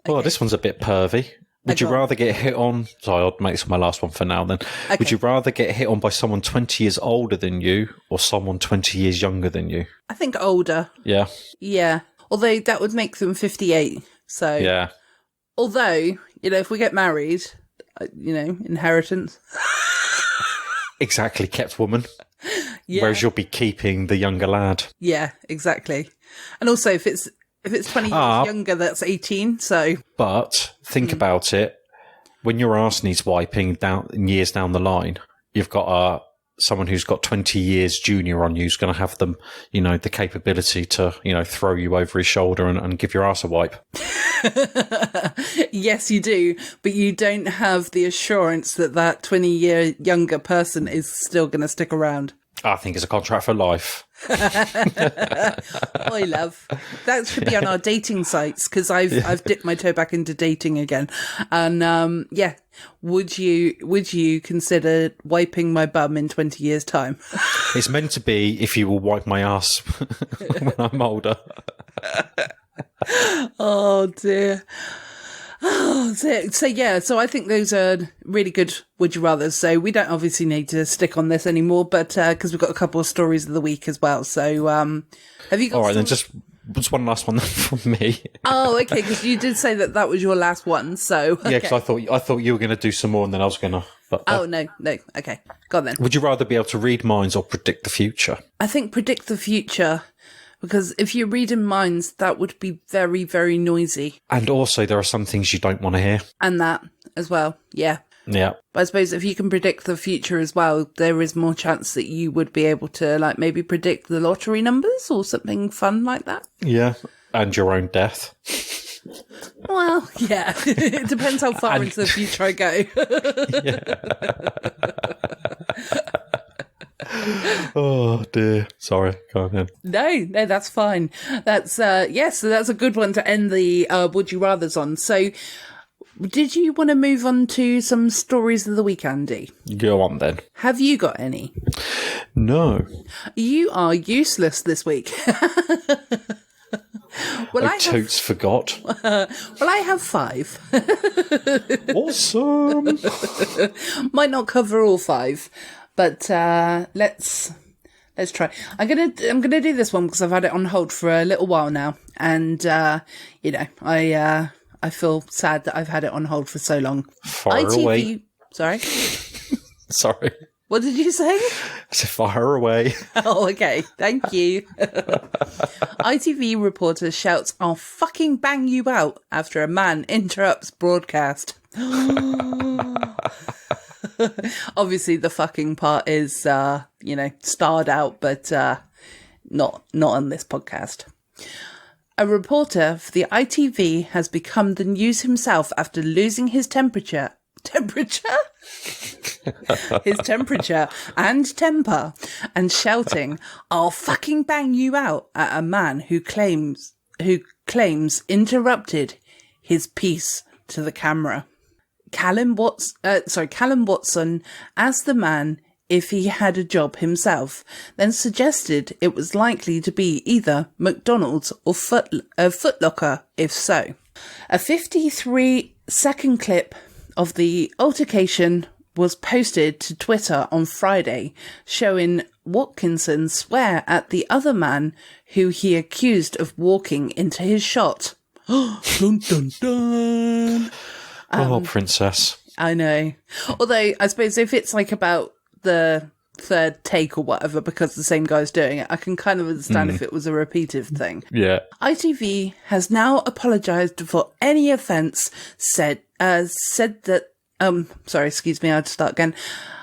Oh, this one's a bit pervy. Would you rather get hit on? Sorry, I'll make this my last one for now then. Okay. Would you rather get hit on by someone 20 years older than you or someone 20 years younger than you? I think older. Yeah. Yeah. Although that would make them 58. So, Yeah. although, if we get married, inheritance. Exactly, kept woman. Yeah. Whereas you'll be keeping the younger lad. Yeah, exactly. And also, if it's 20 years younger, that's 18. So, But think about it. When your arse needs wiping years down the line, you've got someone who's got 20 years junior on you who's going to have them, the capability to, throw you over his shoulder and give your arse a wipe. yes, you do. But you don't have the assurance that 20-year younger person is still going to stick around. I think it's a contract for life. Oi, love. That should be on our dating sites because I've dipped my toe back into dating again. And would you consider wiping my bum in 20 years' time? It's meant to be if you will wipe my ass when I'm older. Oh dear. Oh, so I think those are really good would you rather. So we don't obviously need to stick on this anymore, but because we've got a couple of stories of the week as well. So have you got? All right, then just one last one from me. Oh, okay, because you did say that was your last one. So okay. Yeah, because I thought you were going to do some more, and then I was going to. But, oh no, okay, go on then. Would you rather be able to read minds or predict the future? I think predict the future. Because if you're reading minds, that would be very, very noisy. And also, there are some things you don't want to hear. And that as well, yeah. Yeah. But I suppose if you can predict the future as well, there is more chance that you would be able to, maybe predict the lottery numbers or something fun like that. Yeah. And your own death. Well, yeah. It depends how far into the future I go. Oh dear. Sorry, go on then. No, that's fine. That's so that's a good one to end the Would You Rathers on. So did you want to move on to some stories of the week, Andy? Go on then. Have you got any? No. You are useless this week. Well, I totes forgot. Well, I have 5. Awesome. Might not cover all 5. But let's try. I'm gonna do this one because I've had it on hold for a little while now, and I feel sad that I've had it on hold for so long. Fire away. Sorry. Sorry. What did you say? I said fire away. Oh, okay. Thank you. ITV reporter shouts, "I'll fucking bang you out," after a man interrupts broadcast. Obviously, the fucking part is, starred out, but not on this podcast. A reporter for the ITV has become the news himself after losing his temperature? His temperature and temper, and shouting, "I'll fucking bang you out," at a man who claims interrupted his piece to the camera. Callum Watson asked the man if he had a job himself, then suggested it was likely to be either McDonald's or Foot Locker, if so. A 53-second clip of the altercation was posted to Twitter on Friday, showing Watkinson swear at the other man who he accused of walking into his shot. Dun, dun, dun. Oh, princess. I know. Although, I suppose if it's about the third take or whatever, because the same guy's doing it, I can kind of understand if it was a repeated thing. Yeah. ITV has now apologised for any offence said that... sorry, excuse me, I had to start again.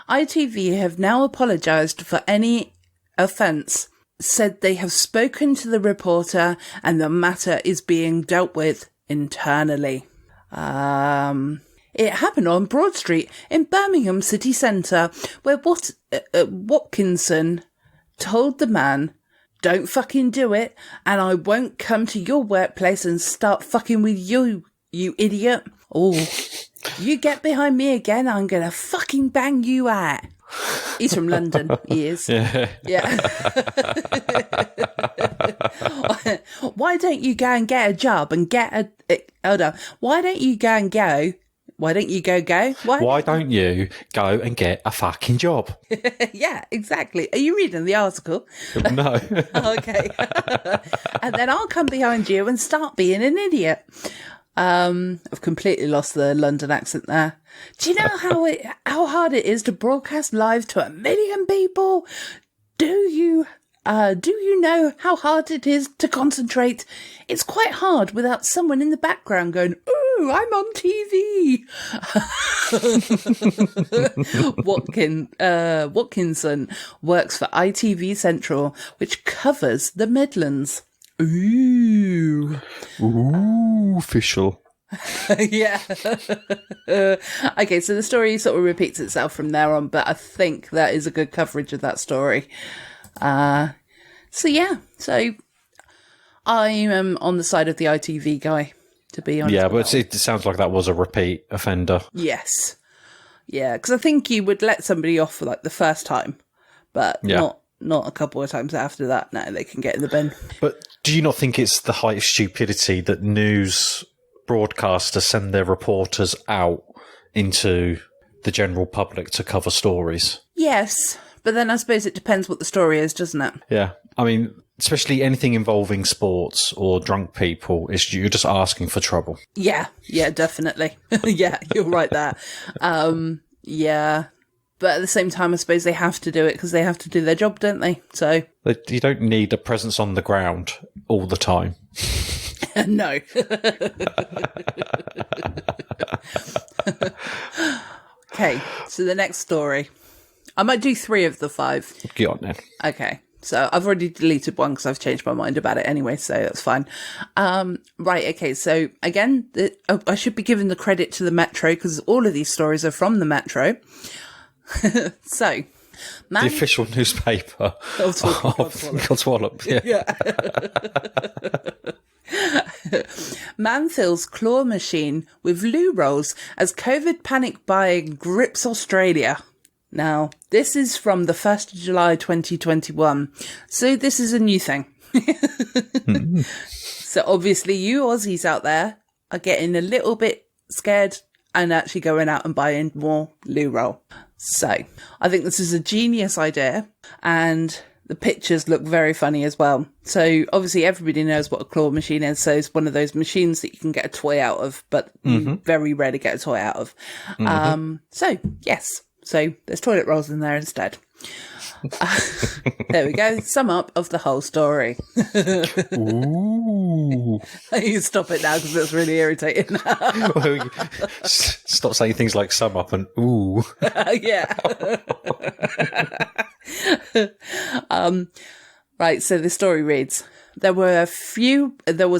ITV have now apologised for any offence, said they have spoken to the reporter and the matter is being dealt with internally. It happened on Broad Street in Birmingham city centre, where Watkinson told the man, "Don't fucking do it, and I won't come to your workplace and start fucking with you, you idiot. Oh, you get behind me again, I'm gonna fucking bang you out." He's from London, he is. Yeah. Why don't you go and get a job and hold on. Why don't you go and go why don't you go? Why don't you go and get a fucking job? Yeah, exactly. Are you reading the article? No. Okay. And then I'll come behind you and start being an idiot. I've completely lost the London accent there. Do you know how hard it is to broadcast live to 1 million people? Do you know how hard it is to concentrate? It's quite hard without someone in the background going, "Ooh, I'm on TV." Watkinson works for ITV Central, which covers the Midlands. Ooh, Official. yeah. Okay, so the story sort of repeats itself from there on, but I think that is a good coverage of that story. So I am on the side of the ITV guy, to be honest. Yeah, but it sounds like that was a repeat offender. Yes. Yeah, because I think you would let somebody off for like the first time, but not a couple of times after that. No, they can get in the bin. But do you not think it's the height of stupidity that news broadcasters send their reporters out into the general public to cover stories? Yes, but then I suppose it depends what the story is, doesn't it? Yeah. I mean, especially anything involving sports or drunk people, you're just asking for trouble. Yeah, definitely. Yeah, you're right there. Yeah. But at the same time, I suppose they have to do it because they have to do their job, don't they? So you don't need a presence on the ground all the time. No. Okay, so the next story. I might do 3 of the 5. Get on then. Okay, so I've already deleted one because I've changed my mind about it anyway, so that's fine. Right, okay, so again, I should be giving the credit to the Metro because all of these stories are from the Metro. So, the official newspaper of Codswallop. Yeah. Man fills claw machine with loo rolls as COVID panic buying grips Australia. Now, this is from the 1st of July 2021, so this is a new thing. So obviously you Aussies out there are getting a little bit scared and actually going out and buying more loo roll. So I think this is a genius idea, and the pictures look very funny as well. So obviously everybody knows what a claw machine is. So it's one of those machines that you can get a toy out of, but you very rarely get a toy out of. So yes, so there's toilet rolls in there instead. There we go. Sum up of the whole story. Ooh. You stop it now because it's really irritating. Stop saying things like sum up and ooh. Yeah. Right, so the story reads, there was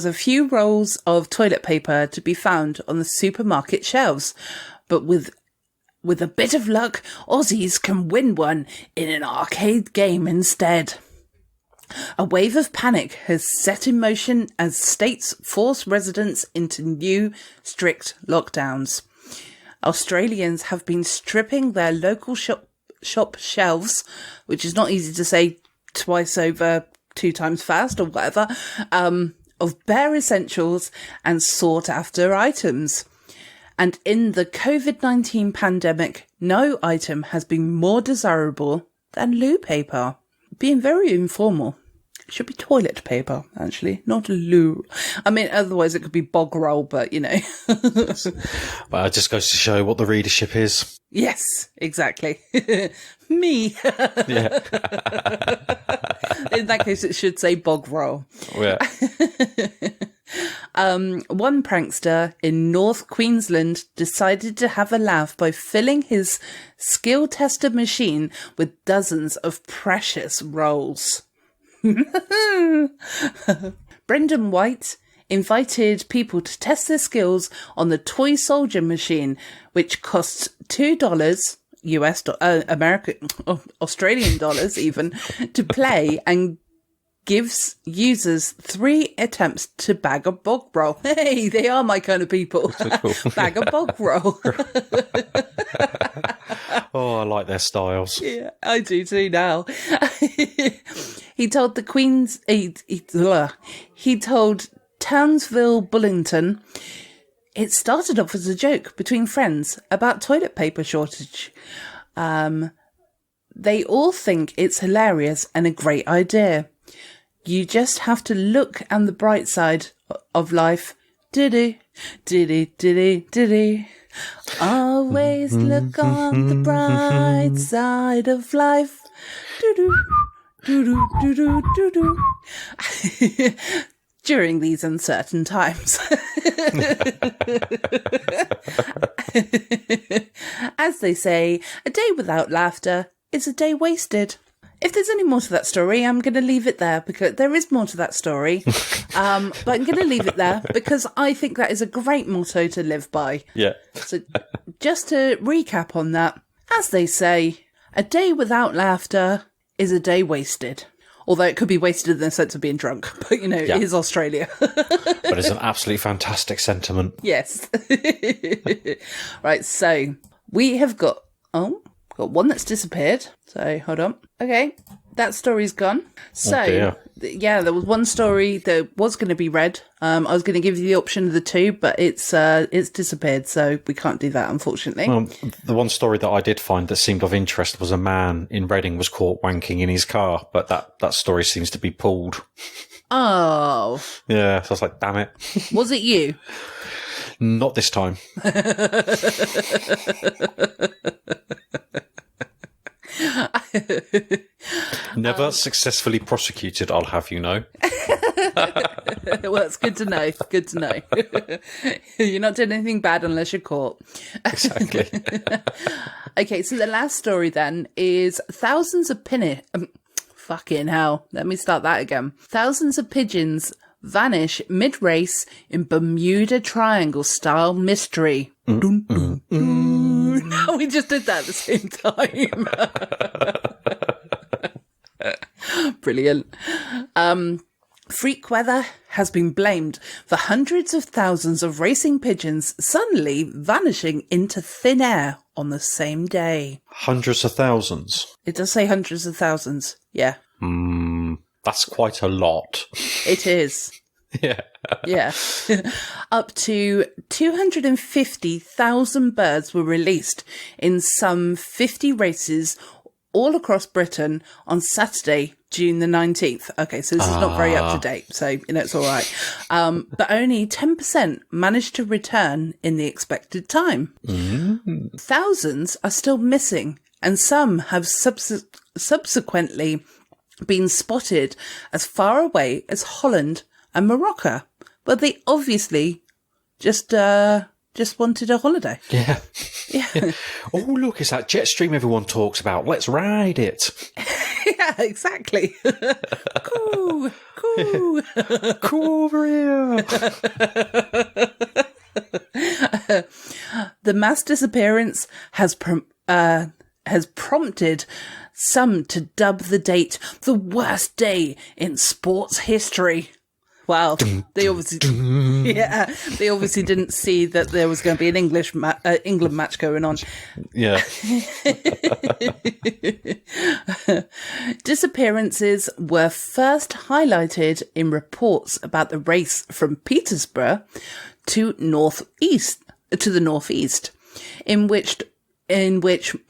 a few rolls of toilet paper to be found on the supermarket shelves, but with a bit of luck, Aussies can win one in an arcade game instead. A wave of panic has set in motion as states force residents into new strict lockdowns. Australians have been stripping their local shop shelves, which is not easy to say twice over 2 times fast or whatever, of bare essentials and sought after items. And in the COVID-19 pandemic, no item has been more desirable than loo paper. Being very informal. It should be toilet paper, actually, not loo. I mean, otherwise it could be bog roll, but you know. Well, it just goes to show what the readership is. Yes, exactly. Me. Yeah. In that case, it should say bog roll. Yeah. One prankster in North Queensland decided to have a laugh by filling his skill tester machine with dozens of precious rolls. Brendan White invited people to test their skills on the toy soldier machine, which costs $2 Australian dollars even, to play, and gives users 3 attempts to bag a bog roll. Hey, they are my kind of people. Cool. Bag a bog roll. Oh, I like their styles. Yeah, I do too now. He told the he told Townsville Bullington It started off as a joke between friends about toilet paper shortage. They all think it's hilarious and a great idea. You just have to look on the bright side of life. Diddy, diddy, diddy, diddy. Always look on the bright side of life. Doo-doo, doo-doo, doo-doo, doo-doo. During these uncertain times. As they say, a day without laughter is a day wasted. If there's any more to that story, I'm going to leave it there because there is more to that story. But I'm going to leave it there because I think that is a great motto to live by. Yeah. So just to recap on that, as they say, a day without laughter is a day wasted. Although it could be wasted in the sense of being drunk. But, you know, It is Australia. But it's an absolutely fantastic sentiment. Yes. Right, so we have got one that's disappeared. So hold on. Okay, that story's gone. So there was one story that was going to be read. I was going to give you the option of the two, but it's disappeared, so we can't do that, unfortunately. Well, the one story that I did find that seemed of interest was a man in Reading was caught wanking in his car, but that story seems to be pulled. Oh. Yeah, so I was like, damn it. Was it you? Not this time. Never successfully prosecuted, I'll have you know. Well, it's good to know. Good to know. You're not doing anything bad unless you're caught. Exactly. Okay, so the last story then is thousands of fucking hell. Let me start that again. Thousands of pigeons vanish mid-race in Bermuda Triangle style mystery. Dun, dun, dun. We just did that at the same time. Brilliant. Freak weather has been blamed for hundreds of thousands of racing pigeons suddenly vanishing into thin air on the same day. Hundreds of thousands. It does say hundreds of thousands. Yeah. That's quite a lot. It is. Yeah. Yeah. Up to 250,000 birds were released in some 50 races all across Britain on Saturday, June the 19th. Okay, so this is not very up to date, so, it's all right. But only 10% managed to return in the expected time. Thousands are still missing, and some have subsequently been spotted as far away as Holland and Morocco. But they obviously just wanted a holiday. Yeah. Yeah. Oh, look, it's that jet stream everyone talks about. Let's ride it. Yeah, exactly. Cool. Come over here. The mass disappearance has prompted some to dub the date the worst day in sports history. Well, they obviously didn't see that there was going to be an England match going on. Yeah. Disappearances were first highlighted in reports about the race from Peterborough to the northeast, in which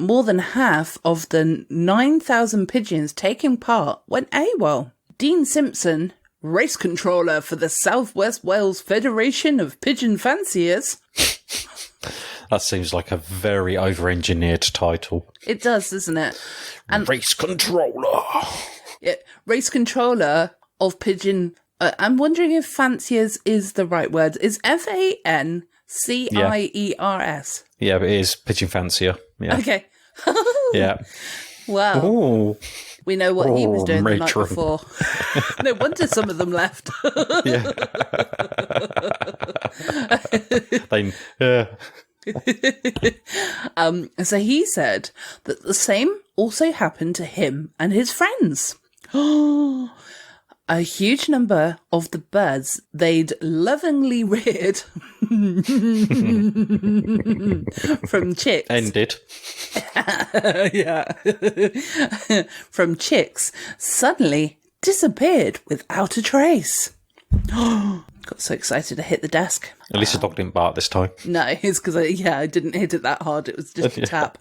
more than half of the 9,000 pigeons taking part went AWOL. Dean Simpson, race controller for the South West Wales Federation of Pigeon Fanciers. That seems like a very over-engineered title. It does, doesn't it? And race controller. Yeah, race controller of pigeon. I'm wondering if fanciers is the right word. Is FANCIERS? Yeah, but it is pigeon fancier. Yeah. Okay. Yeah. Well, Oh. we know what he was doing the night matron. before. No wonder some of them left. Yeah. So he said that the same also happened to him and his friends. A huge number of the birds they'd lovingly reared from chicks. Ended. Yeah. From chicks suddenly disappeared without a trace. Got so excited to hit the desk. At least the dog didn't bark this time. No, it's because I didn't hit it that hard. It was just a tap.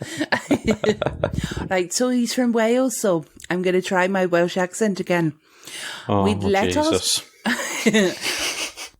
Right, so he's from Wales, so I'm going to try my Welsh accent again. Oh, Jesus.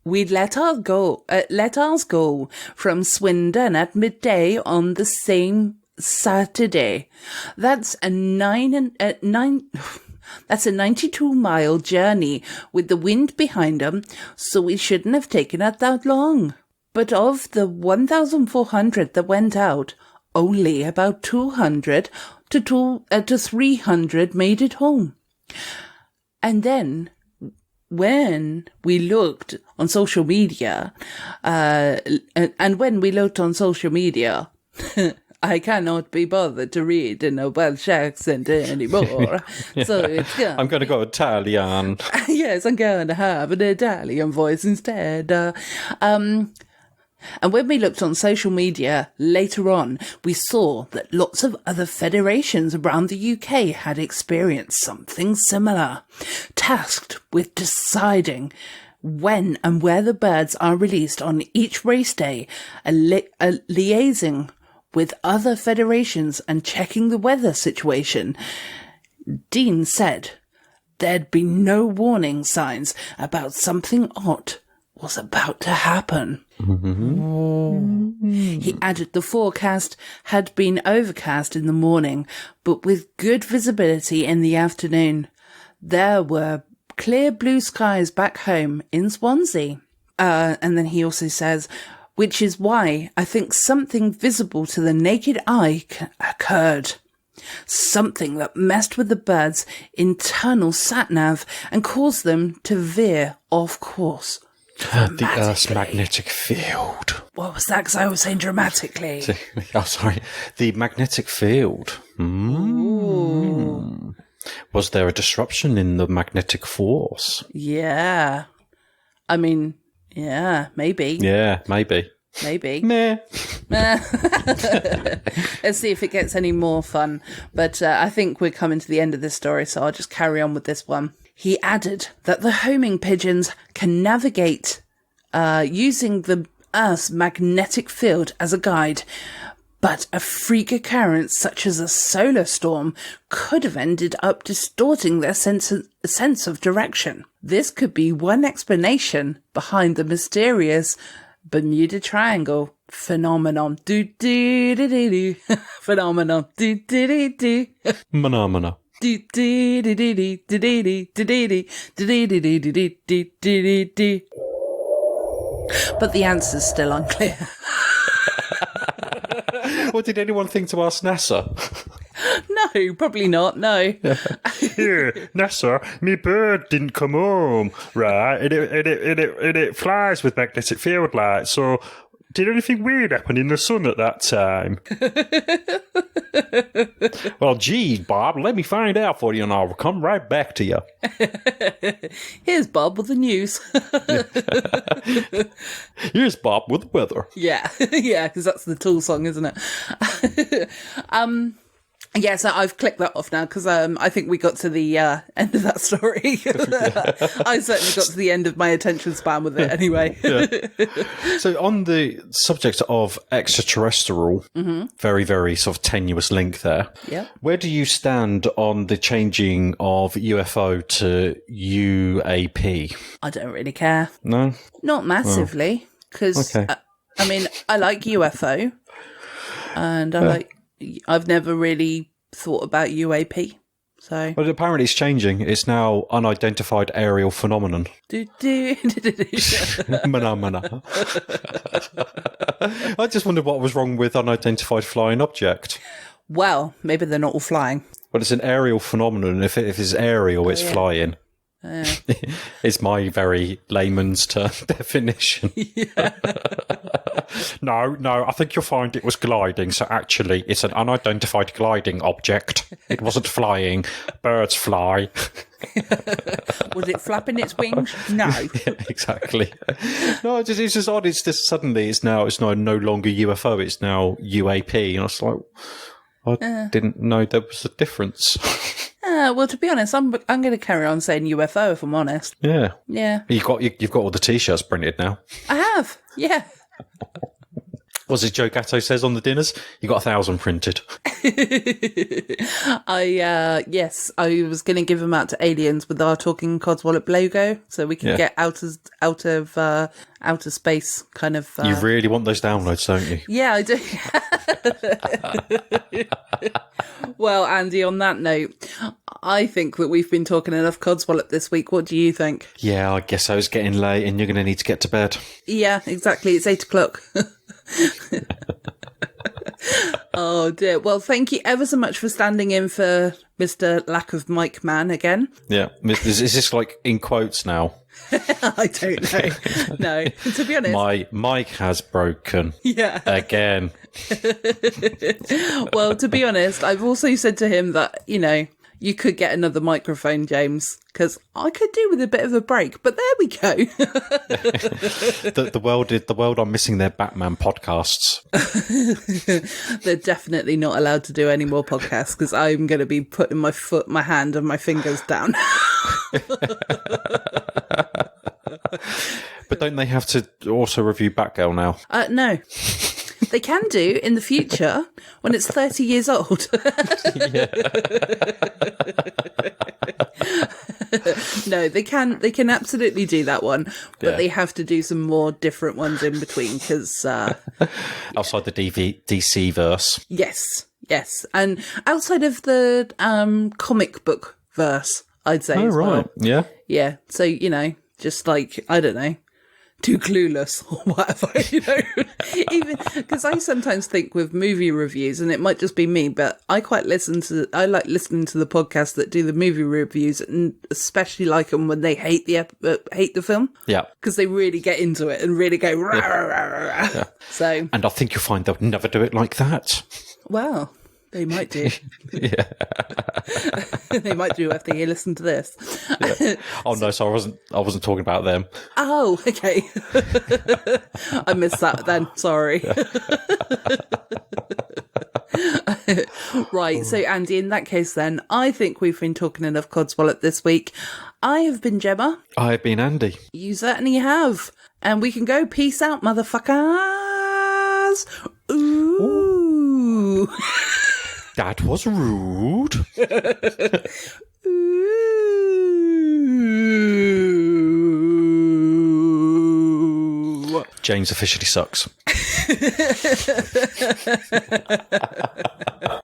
We'd let ours go from Swindon at midday on the same Saturday. That's a 92-mile journey with the wind behind them, so we shouldn't have taken it that long. But of the 1,400 that went out, only about 200 to 300 made it home. And then, when we looked on social media, I cannot be bothered to read in a Welsh accent anymore. So it's gone. I'm going to go Italian. Yes, I'm going to have an Italian voice instead. And when we looked on social media later on, we saw that lots of other federations around the UK had experienced something similar, tasked with deciding when and where the birds are released on each race day, liaising with other federations and checking the weather situation. Dean said there'd be no warning signs about something odd was about to happen. He added the forecast had been overcast in the morning, but with good visibility in the afternoon. There were clear blue skies back home in Swansea. And then he also says, which is why I think something visible to the naked eye occurred. Something that messed with the birds' internal sat-nav and caused them to veer off course. The Earth's magnetic field. What was that? Because I was saying dramatically. Oh, sorry. The magnetic field. Ooh. Was there a disruption in the magnetic force? Yeah. I mean, yeah, maybe. Yeah, maybe. Maybe. Meh. Let's see if it gets any more fun. But I think we're coming to the end of this story, so I'll just carry on with this one. He added that the homing pigeons can navigate using the Earth's magnetic field as a guide, but a freak occurrence such as a solar storm could have ended up distorting their sense of direction. This could be one explanation behind the mysterious Bermuda Triangle phenomenon. Phenomenon. Phenomena. But the answer's still unclear. Well, did anyone think to ask NASA? No, probably not, no. Here, NASA, me bird didn't come home, right? And it flies with magnetic field light, so did anything weird happen in the sun at that time? Well, geez, Bob, let me find out for you and I'll come right back to you. Here's Bob with the news. Here's Bob with the weather. Yeah, yeah, because that's the Tool song, isn't it? Yeah, so I've clicked that off now because I think we got to the end of that story. I certainly got to the end of my attention span with it anyway. So on the subject of extraterrestrial, very, very sort of tenuous link there. Yeah. Where do you stand on the changing of UFO to UAP? I don't really care. No? Not massively, because, Okay. I mean, I like UFO, and I've never really thought about UAP, so... But apparently it's changing. It's now unidentified aerial phenomenon. Phenomena. I just wondered what was wrong with unidentified flying object. Well, maybe they're not all flying. Well, it's an aerial phenomenon. If it's aerial, it's flying. It's my very layman's term definition. No, I think you'll find it was gliding, so actually it's an unidentified gliding object. It wasn't flying. Birds fly. Was it flapping its wings? No. Yeah, exactly. No, it's just odd. It's just suddenly it's no longer UFO. It's now UAP, and I was like, I didn't know there was a difference. Well, to be honest, I'm going to carry on saying UFO if I'm honest. Yeah. Yeah. You've got all the T-shirts printed now. I have. Yeah. Was it Joe Gatto says on the dinners? You got 1,000 printed. Yes, I was going to give them out to aliens with our Talking Codswallop logo, so we can get out of outer space kind of. You really want those downloads, don't you? Yeah, I do. Well, Andy, on that note, I think that we've been talking enough Codswallop this week. What do you think? Yeah, I guess I was getting late, and you're going to need to get to bed. Yeah, exactly. It's 8:00. Oh dear. Well, thank you ever so much for standing in for Mr. Lack of Mike Man again. Yeah. Is this like in quotes now? I don't know. No, to be honest. My mic has broken. Yeah. Again. Well, to be honest, I've also said to him that, you could get another microphone, James, because I could do with a bit of a break. But there we go. the world are missing their Batman podcasts. They're definitely not allowed to do any more podcasts because I'm going to be putting my hand and my fingers down. But don't they have to also review Batgirl now? No. They can do in the future when it's 30 years old. No, they can absolutely do that one, but they have to do some more different ones in between because outside the DC verse. Yes, and outside of the comic book verse, I'd say. Oh, as right. Well. Yeah. So just like I don't know. Too clueless or whatever, even because I sometimes think with movie reviews, and it might just be me, but I like listening to the podcasts that do the movie reviews, and especially like them when they hate the film. Yeah. Because they really get into it and really go, rah, rah, rah, rah. Yeah. So. And I think you'll find they'll never do it like that. Well, they might do. Yeah. They might do after you listen to this. Yeah. Oh no, so I wasn't talking about them. Oh, okay. I missed that then. Sorry. Right, so Andy, in that case then, I think we've been talking enough Codswallop this week. I have been Gemma. I have been Andy. You certainly have. And we can go peace out, motherfuckers. Ooh. That was rude. Ooh. James officially sucks.